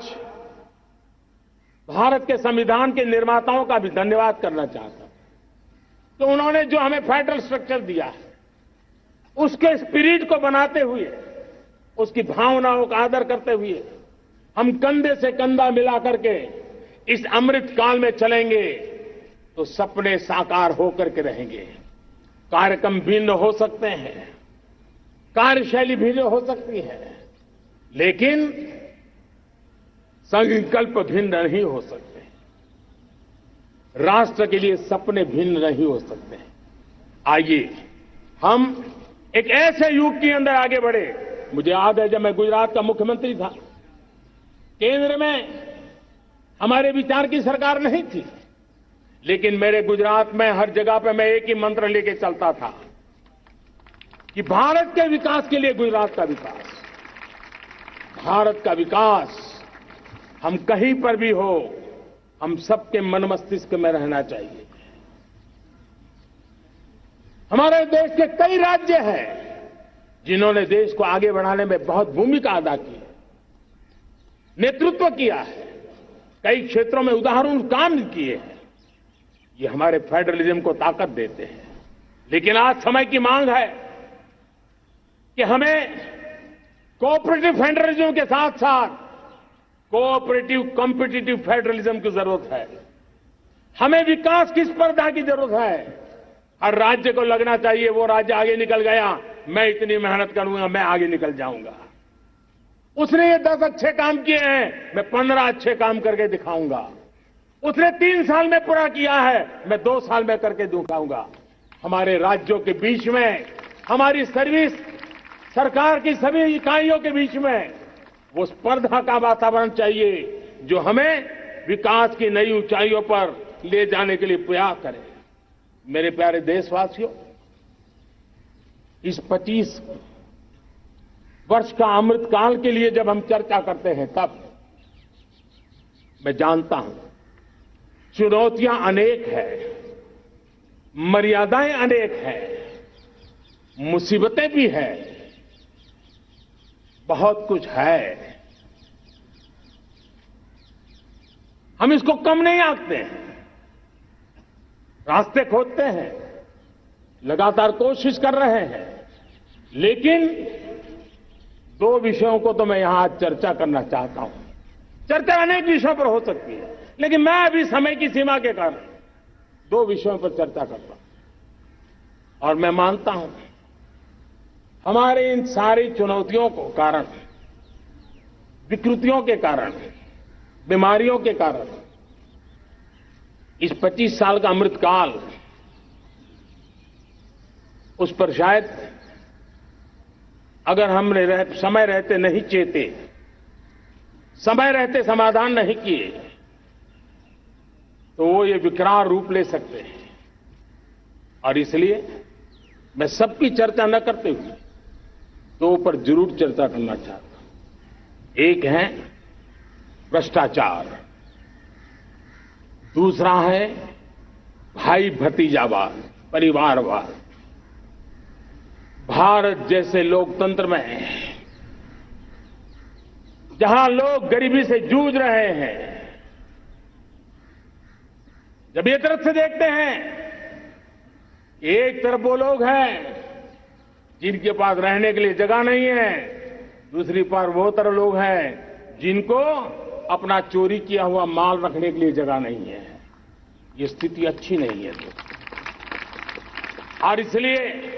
भारत के संविधान के निर्माताओं का भी धन्यवाद करना चाहता हूं, तो उन्होंने जो हमें फेडरल स्ट्रक्चर दिया है, उसके स्पिरिट को बनाते हुए, उसकी भावनाओं का आदर करते हुए हम कंधे से कंधा मिला करके इस अमृत काल में चलेंगे, तो सपने साकार होकर के रहेंगे। कार्यक्रम भिन्न हो सकते हैं, कार्यशैली भिन्न हो सकती है, लेकिन संकल्प भिन्न नहीं हो सकते। राष्ट्र के लिए सपने भिन्न नहीं हो सकते। आइए हम एक ऐसे युग के अंदर आगे बढ़े। मुझे याद है, जब मैं गुजरात का मुख्यमंत्री था, केंद्र में हमारे विचार की सरकार नहीं थी, लेकिन मेरे गुजरात में हर जगह पे मैं एक ही मंत्र लेके चलता था कि भारत के विकास के लिए गुजरात का विकास, भारत का विकास हम कहीं पर भी हो, हम सबके मन मस्तिष्क में रहना चाहिए। हमारे देश के कई राज्य हैं जिन्होंने देश को आगे बढ़ाने में बहुत भूमिका अदा की है, नेतृत्व किया है, कई क्षेत्रों में उदाहरण काम किए हैं। ये हमारे फेडरलिज्म को ताकत देते हैं। लेकिन आज समय की मांग है कि हमें कोऑपरेटिव फेडरलिज्म के साथ साथ कोऑपरेटिव कॉम्पिटिटिव फेडरलिज्म की जरूरत है। हमें विकास की स्पर्धा की जरूरत है। हर राज्य को लगना चाहिए वो राज्य आगे निकल गया, मैं इतनी मेहनत करूंगा, मैं आगे निकल जाऊंगा। उसने ये 10 अच्छे काम किए हैं, मैं 15 अच्छे काम करके दिखाऊंगा। उसने 3 साल में पूरा किया है, मैं 2 साल में करके दिखाऊंगा। हमारे राज्यों के बीच में, हमारी सर्विस, सरकार की सभी इकाइयों के बीच में वो स्पर्धा का वातावरण चाहिए जो हमें विकास की नई ऊंचाइयों पर ले जाने के लिए प्रयास करे। मेरे प्यारे देशवासियों, इस 25 वर्ष का अमृतकाल के लिए जब हम चर्चा करते हैं, तब मैं जानता हूं चुनौतियां अनेक हैं, मर्यादाएं अनेक हैं, मुसीबतें भी हैं, बहुत कुछ है। हम इसको कम नहीं आंकते हैं, रास्ते खोजते हैं, लगातार कोशिश कर रहे हैं, लेकिन 2 विषयों को तो मैं यहां आज चर्चा करना चाहता हूं। चर्चा अनेक विषयों पर हो सकती है, लेकिन मैं अभी समय की सीमा के कारण 2 विषयों पर चर्चा करता हूं। और मैं मानता हूं हमारे इन सारी चुनौतियों को कारण, विकृतियों के कारण, बीमारियों के कारण इस 25 साल का अमृतकाल, उस पर शायद अगर हमने समय रहते नहीं चेते, समय रहते समाधान नहीं किए, तो वो ये विकराल रूप ले सकते हैं। और इसलिए मैं सबकी चर्चा न करते हुए 2 पर जरूर चर्चा करना चाहता हूं। एक है भ्रष्टाचार, दूसरा है भाई भतीजावाद, परिवारवाद। भारत जैसे लोकतंत्र में जहां लोग गरीबी से जूझ रहे हैं, जब एक तरफ से देखते हैं कि एक तरफ वो लोग हैं जिनके पास रहने के लिए जगह नहीं है, दूसरी पर वो तरह लोग हैं जिनको अपना चोरी किया हुआ माल रखने के लिए जगह नहीं है, ये स्थिति अच्छी नहीं है। और इसलिए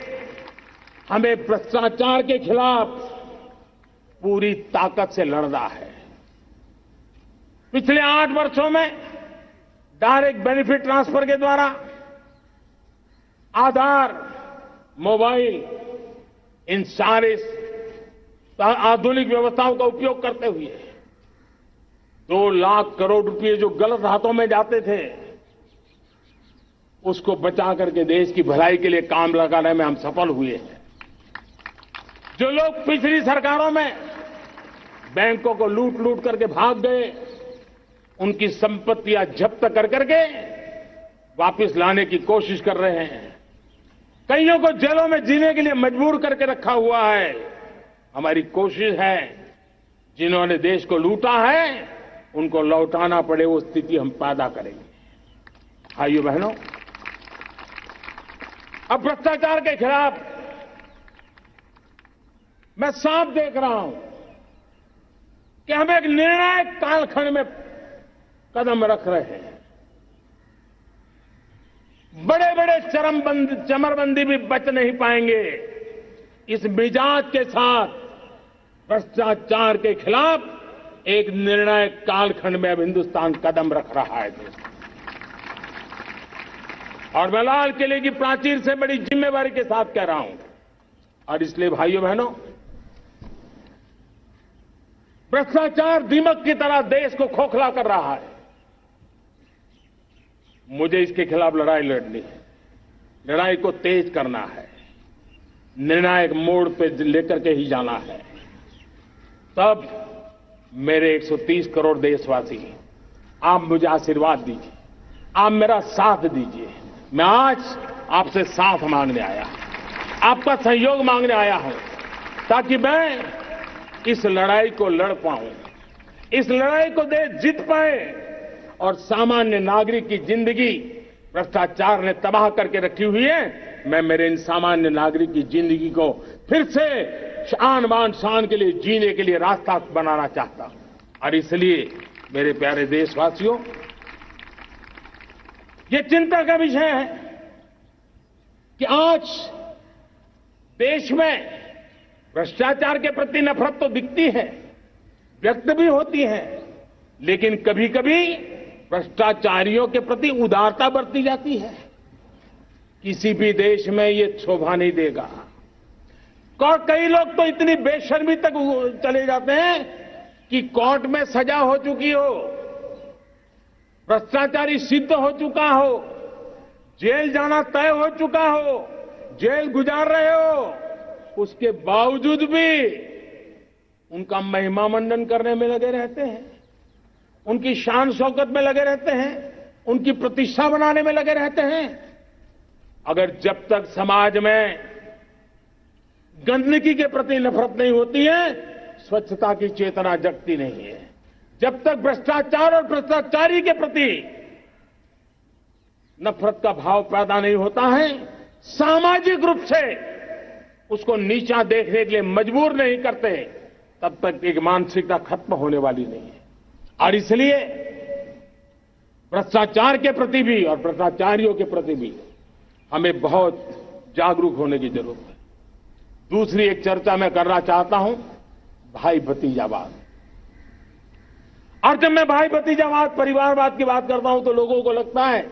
हमें भ्रष्टाचार के खिलाफ पूरी ताकत से लड़ना है। पिछले 8 वर्षों में डायरेक्ट बेनिफिट ट्रांसफर के द्वारा, आधार, मोबाइल, इन सारे आधुनिक व्यवस्थाओं का उपयोग करते हुए 2 लाख करोड़ रुपए जो गलत हाथों में जाते थे, उसको बचा करके देश की भलाई के लिए काम लगाने में हम सफल हुए हैं। जो लोग पिछली सरकारों में बैंकों को लूट लूट करके भाग गए, उनकी संपत्तियां जब्त कर करके वापस लाने की कोशिश कर रहे हैं। कईयों को जेलों में जीने के लिए मजबूर करके रखा हुआ है। हमारी कोशिश है जिन्होंने देश को लूटा है उनको लौटाना पड़े, वो स्थिति हम पैदा करेंगे। भाइयों बहनों, अब भ्रष्टाचार के खिलाफ मैं साफ देख रहा हूं कि हम एक निर्णायक कालखंड में कदम रख रहे हैं। बड़े बड़े चमरबंदी भी बच नहीं पाएंगे। इस मिजाज के साथ भ्रष्टाचार के खिलाफ एक निर्णायक कालखंड में अब हिंदुस्तान कदम रख रहा है। और मैं लाल किले की प्राचीर से बड़ी जिम्मेवारी के साथ कह रहा हूं। और इसलिए भाइयों बहनों, भ्रष्टाचार दीमक की तरह देश को खोखला कर रहा है। मुझे इसके खिलाफ लड़ाई लड़नी है, लड़ाई को तेज करना है, निर्णायक मोड़ पे लेकर के ही जाना है। तब मेरे 130 करोड़ देशवासी, आप मुझे आशीर्वाद दीजिए, आप मेरा साथ दीजिए। मैं आज आपसे साथ मांगने आया, आपका सहयोग मांगने आया हूं, ताकि मैं इस लड़ाई को लड़ पाऊं, इस लड़ाई को देश जीत पाए और सामान्य नागरिक की जिंदगी भ्रष्टाचार ने तबाह करके रखी हुई है। मैं मेरे इन सामान्य नागरिक की जिंदगी को फिर से शान बान शान के लिए जीने के लिए रास्ता बनाना चाहता हूं। और इसलिए मेरे प्यारे देशवासियों, ये चिंता का विषय है कि आज देश में भ्रष्टाचार के प्रति नफरत तो दिखती है, व्यक्त भी होती हैं, लेकिन कभी कभी भ्रष्टाचारियों के प्रति उदारता बरती जाती है। किसी भी देश में ये शोभा नहीं देगा। और कई लोग तो इतनी बेशर्मी तक चले जाते हैं कि कोर्ट में सजा हो चुकी हो, भ्रष्टाचारी सिद्ध हो चुका हो, जेल जाना तय हो चुका हो, जेल गुजार रहे हो, उसके बावजूद भी उनका महिमा मंडन करने में लगे रहते हैं, उनकी शान शौकत में लगे रहते हैं, उनकी प्रतिष्ठा बनाने में लगे रहते हैं। अगर जब तक समाज में गंदगी के प्रति नफरत नहीं होती है, स्वच्छता की चेतना जगती नहीं है। जब तक भ्रष्टाचार और भ्रष्टाचारी के प्रति नफरत का भाव पैदा नहीं होता है, सामाजिक रूप से उसको नीचा देखने के लिए मजबूर नहीं करते, तब तक एक मानसिकता खत्म होने वाली नहीं है। और इसलिए भ्रष्टाचार के प्रति भी और भ्रष्टाचारियों के प्रति भी हमें बहुत जागरूक होने की जरूरत है। दूसरी एक चर्चा मैं करना चाहता हूं, भाई भतीजावाद। और जब मैं भाई भतीजावाद, परिवारवाद की बात करता हूं तो लोगों को लगता है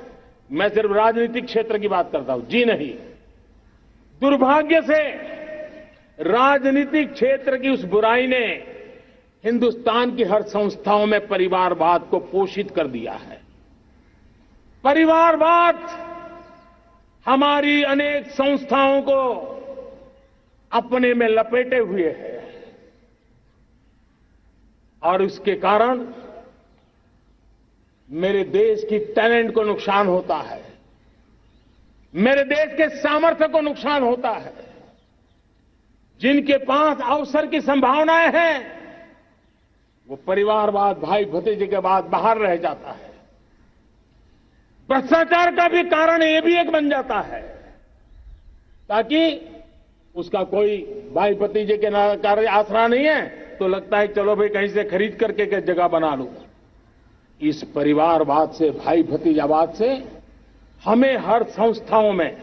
मैं सिर्फ राजनीतिक क्षेत्र की बात करता हूं। जी नहीं, दुर्भाग्य से राजनीतिक क्षेत्र की उस बुराई ने हिंदुस्तान की हर संस्थाओं में परिवारवाद को पोषित कर दिया है। परिवारवाद हमारी अनेक संस्थाओं को अपने में लपेटे हुए है और उसके कारण मेरे देश की टैलेंट को नुकसान होता है, मेरे देश के सामर्थ्य को नुकसान होता है। जिनके पास अवसर की संभावनाएं हैं, वो परिवारवाद, भाई भतीजे के बाद बाहर रह जाता है। भ्रष्टाचार का भी कारण ये भी एक बन जाता है, ताकि उसका कोई भाई भतीजे के कार्य आसरा नहीं है तो लगता है चलो भाई कहीं से खरीद करके के जगह बना लूं। इस परिवारवाद से, भाई भतीजावाद से हमें हर संस्थाओं में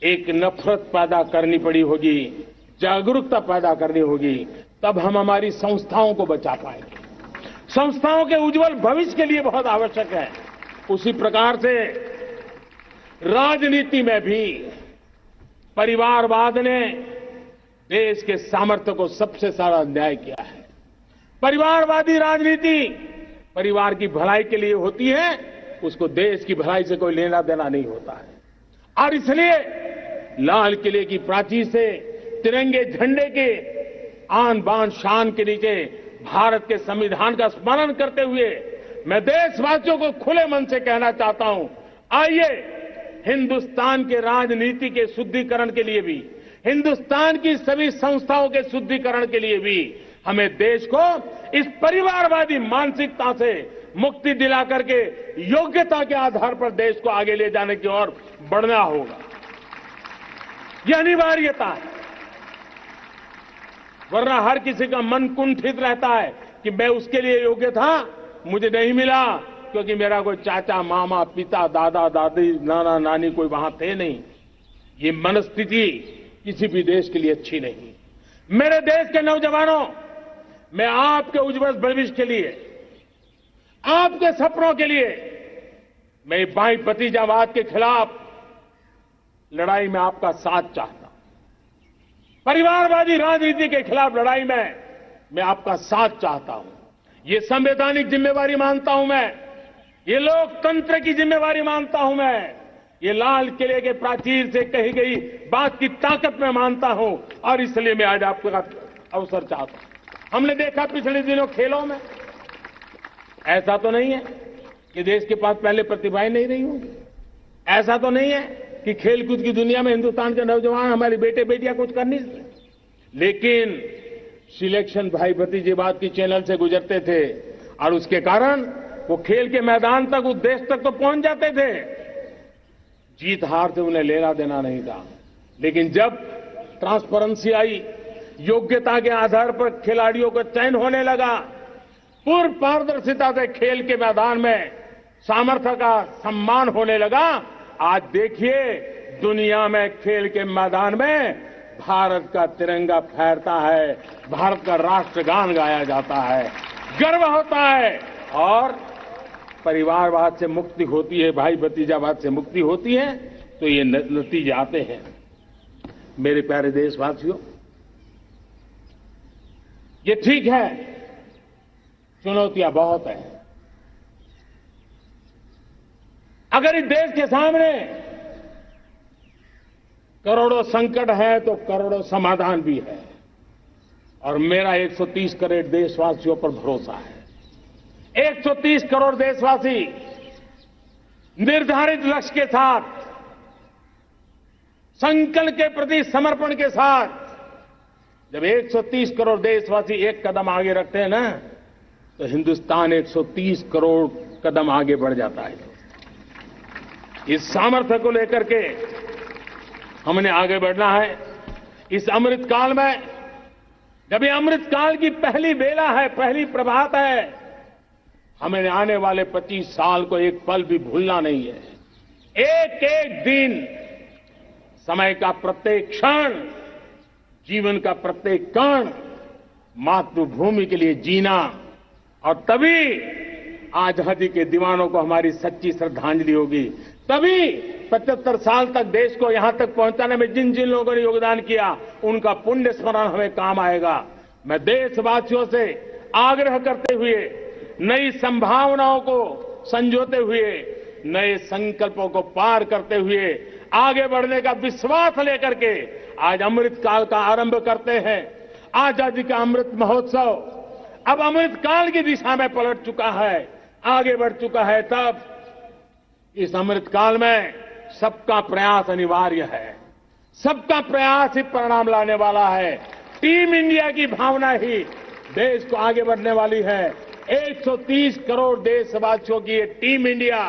एक नफरत पैदा करनी पड़ी होगी, जागरूकता पैदा करनी होगी, तब हम हमारी संस्थाओं को बचा पाएंगे। संस्थाओं के उज्जवल भविष्य के लिए बहुत आवश्यक है। उसी प्रकार से राजनीति में भी परिवारवाद ने देश के सामर्थ्य को सबसे सारा अन्याय किया है। परिवारवादी राजनीति परिवार की भलाई के लिए होती है, उसको देश की भलाई से कोई लेना देना नहीं होता है। और इसलिए लाल किले की प्राचीर से तिरंगे झंडे के आन बान शान के नीचे भारत के संविधान का स्मरण करते हुए मैं देशवासियों को खुले मन से कहना चाहता हूं, आइए हिंदुस्तान के राजनीति के शुद्धिकरण के लिए भी, हिंदुस्तान की सभी संस्थाओं के शुद्धिकरण के लिए भी हमें देश को इस परिवारवादी मानसिकता से मुक्ति दिला करके योग्यता के आधार पर देश को आगे ले जाने की ओर बढ़ना होगा। यह अनिवार्यता है, वरना हर किसी का मन कुंठित रहता है कि मैं उसके लिए योग्य था, मुझे नहीं मिला क्योंकि मेरा कोई चाचा, मामा, पिता, दादा, दादी, नाना, नानी कोई वहां थे नहीं। ये मनस्थिति किसी भी देश के लिए अच्छी नहीं। मेरे देश के नौजवानों, मैं आपके उज्जवल भविष्य के लिए, आपके सपनों के लिए, मैं भाई भतीजावाद के खिलाफ लड़ाई में आपका साथ चाहता हूं। परिवारवादी राजनीति के खिलाफ लड़ाई में मैं आपका साथ चाहता हूं। ये संवैधानिक जिम्मेवारी मानता हूं मैं, ये लोकतंत्र की जिम्मेवारी मानता हूं मैं, ये लाल किले के प्राचीर से कही गई बात की ताकत में मानता हूं और इसलिए मैं आज आपका अवसर चाहता हूं। हमने देखा पिछले दिनों खेलों में, ऐसा तो नहीं है कि देश के पास पहले प्रतिभाएं नहीं रही होंगी, ऐसा तो नहीं है कि खेलकूद की दुनिया में हिंदुस्तान के नौजवान, हमारे बेटे बेटियां कुछ कर नहीं सकते, लेकिन सिलेक्शन भाई भतीजेवाद की चैनल से गुजरते थे और उसके कारण वो खेल के मैदान तक, उस देश तक तो पहुंच जाते थे। जीत हार से उन्हें लेना देना नहीं था, लेकिन जब ट्रांसपेरेंसी आई, योग्यता के आधार पर खिलाड़ियों का चयन होने लगा, पूर्ण पारदर्शिता से खेल के मैदान में सामर्थ्य का सम्मान होने लगा, आज देखिए दुनिया में खेल के मैदान में भारत का तिरंगा फहरता है, भारत का राष्ट्रगान गाया जाता है, गर्व होता है और परिवारवाद से मुक्ति होती है, भाई भतीजावाद से मुक्ति होती है, तो ये नतीजे आते हैं। मेरे प्यारे देशवासियों, ये ठीक है, चुनौतियां बहुत हैं। अगर इस देश के सामने करोड़ों संकट है तो करोड़ों समाधान भी है, और मेरा 130 करोड़ देशवासियों पर भरोसा है। 130 करोड़ देशवासी निर्धारित लक्ष्य के साथ, संकल्प के प्रति समर्पण के साथ, जब 130 करोड़ देशवासी एक कदम आगे रखते हैं ना, तो हिंदुस्तान 130 करोड़ कदम आगे बढ़ जाता है। इस सामर्थ्य को लेकर के हमने आगे बढ़ना है। इस अमृत काल में, जब ये अमृत काल की पहली बेला है, पहली प्रभात है, हमें आने वाले 25 साल को एक पल भी भूलना नहीं है। एक एक दिन, समय का प्रत्येक क्षण, जीवन का प्रत्येक कण मातृभूमि के लिए जीना, और तभी आजादी के दीवानों को हमारी सच्ची श्रद्धांजलि होगी। तभी 75 साल तक देश को यहां तक पहुंचाने में जिन जिन लोगों ने योगदान किया, उनका पुण्य स्मरण हमें काम आएगा। मैं देशवासियों से आग्रह करते हुए, नई संभावनाओं को संजोते हुए, नए संकल्पों को पार करते हुए, आगे बढ़ने का विश्वास लेकर के आज अमृत काल का आरंभ करते हैं। आजादी का अमृत महोत्सव अब अमृत काल की दिशा में पलट चुका है, आगे बढ़ चुका है। तब इस अमृत काल में सबका प्रयास अनिवार्य है, सबका प्रयास ही परिणाम लाने वाला है। टीम इंडिया की भावना ही देश को आगे बढ़ने वाली है। 130 करोड़ देशवासियों की ये टीम इंडिया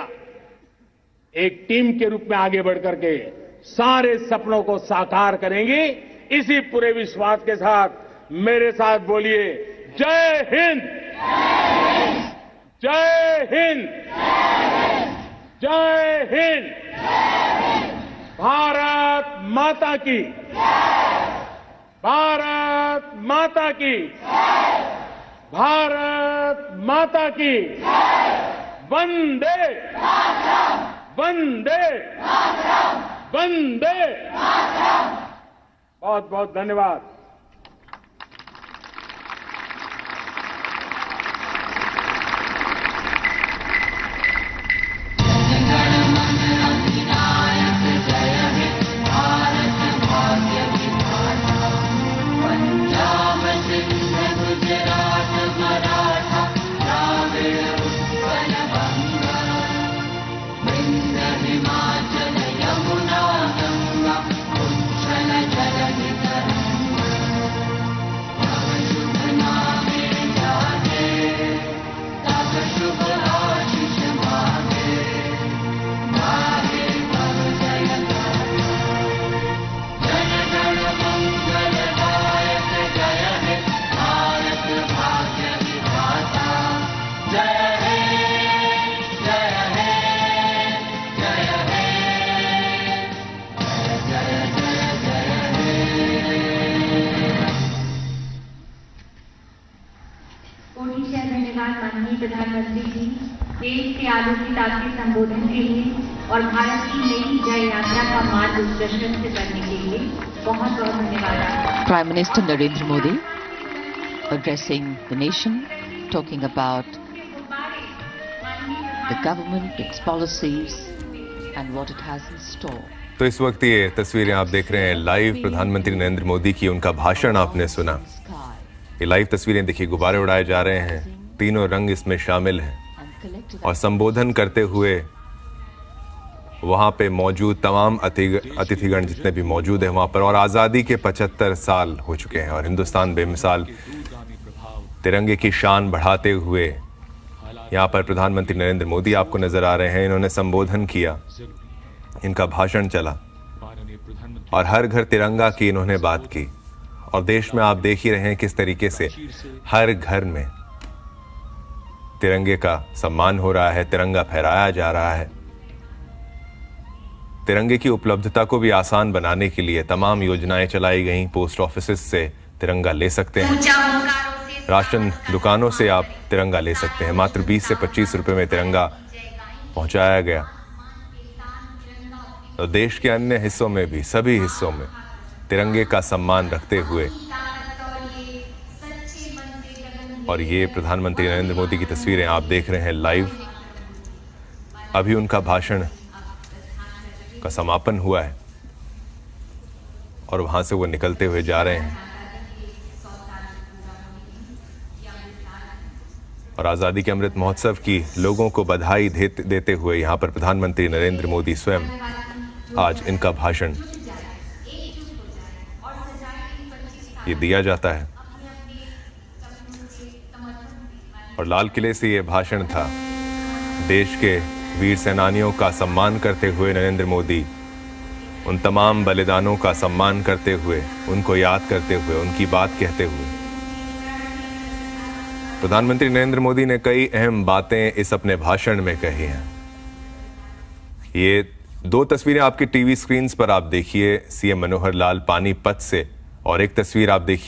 एक टीम के रूप में आगे बढ़ करके सारे सपनों को साकार करेंगी। इसी पूरे विश्वास के साथ मेरे साथ बोलिए, जय हिंद, जय हिंद, जय हिंद। भारत माता की, भारत माता की, भारत माता की। वंदे वंदे वंदे। बहुत बहुत धन्यवाद। माननीय प्रधानमंत्री जी, देश के आलोकित आपके संबोधन के लिए और भारत की नई जय यात्रा का मार्ग प्रशस्त करने के लिए बहुत बहुत धन्यवाद। Prime Minister Narendra Modi addressing the nation, talking about the government, its policies and what it has in store. तो इस वक्त ये तस्वीरें आप देख रहे हैं लाइव प्रधानमंत्री नरेंद्र मोदी की, उनका भाषण आपने सुना। ये लाइव तस्वीरें देखिए, गुब्बारे उड़ाए जा रहे हैं, तीनों रंग इसमें शामिल हैं, और संबोधन करते हुए वहां पे मौजूद तमाम अतिथिगण जितने भी मौजूद हैं वहां पर, और आज़ादी के 75 साल हो चुके हैं और हिंदुस्तान बेमिसाल तिरंगे की शान बढ़ाते हुए यहाँ पर प्रधानमंत्री नरेंद्र मोदी आपको नजर आ रहे हैं। इन्होंने संबोधन किया, इनका भाषण चला और हर घर तिरंगा की इन्होंने बात की। और देश में आप देख ही रहे हैं किस तरीके से हर घर में तिरंगे का सम्मान हो रहा है, तिरंगा फहराया जा रहा है। तिरंगे की उपलब्धता को भी आसान बनाने के लिए तमाम योजनाएं चलाई गईं। पोस्ट ऑफिस से तिरंगा ले सकते हैं, राशन दुकानों से आप तिरंगा ले सकते हैं। मात्र 20 से 25 रुपए में तिरंगा पहुंचाया गया। तो देश के अन्य हिस्सों में भी, सभी हिस्सों में तिरंगे का सम्मान रखते हुए, और ये प्रधानमंत्री नरेंद्र मोदी की तस्वीरें आप देख रहे हैं लाइव। अभी उनका भाषण का समापन हुआ है और वहां से वो निकलते हुए जा रहे हैं। और आजादी के अमृत महोत्सव की लोगों को बधाई देते हुए यहां पर प्रधानमंत्री नरेंद्र मोदी स्वयं आज इनका भाषण ये दिया जाता है। और लाल किले से ये भाषण था। देश के वीर सेनानियों का सम्मान करते हुए नरेंद्र मोदी, उन तमाम बलिदानों का सम्मान करते हुए, उनको याद करते हुए, उनकी बात कहते हुए प्रधानमंत्री नरेंद्र मोदी ने कई अहम बातें इस अपने भाषण में कही हैं। ये दो तस्वीरें आपकी टीवी स्क्रीन्स पर आप देखिए, सीएम मनोहर लाल पानीपत से, और एक तस्वीर आप देखिए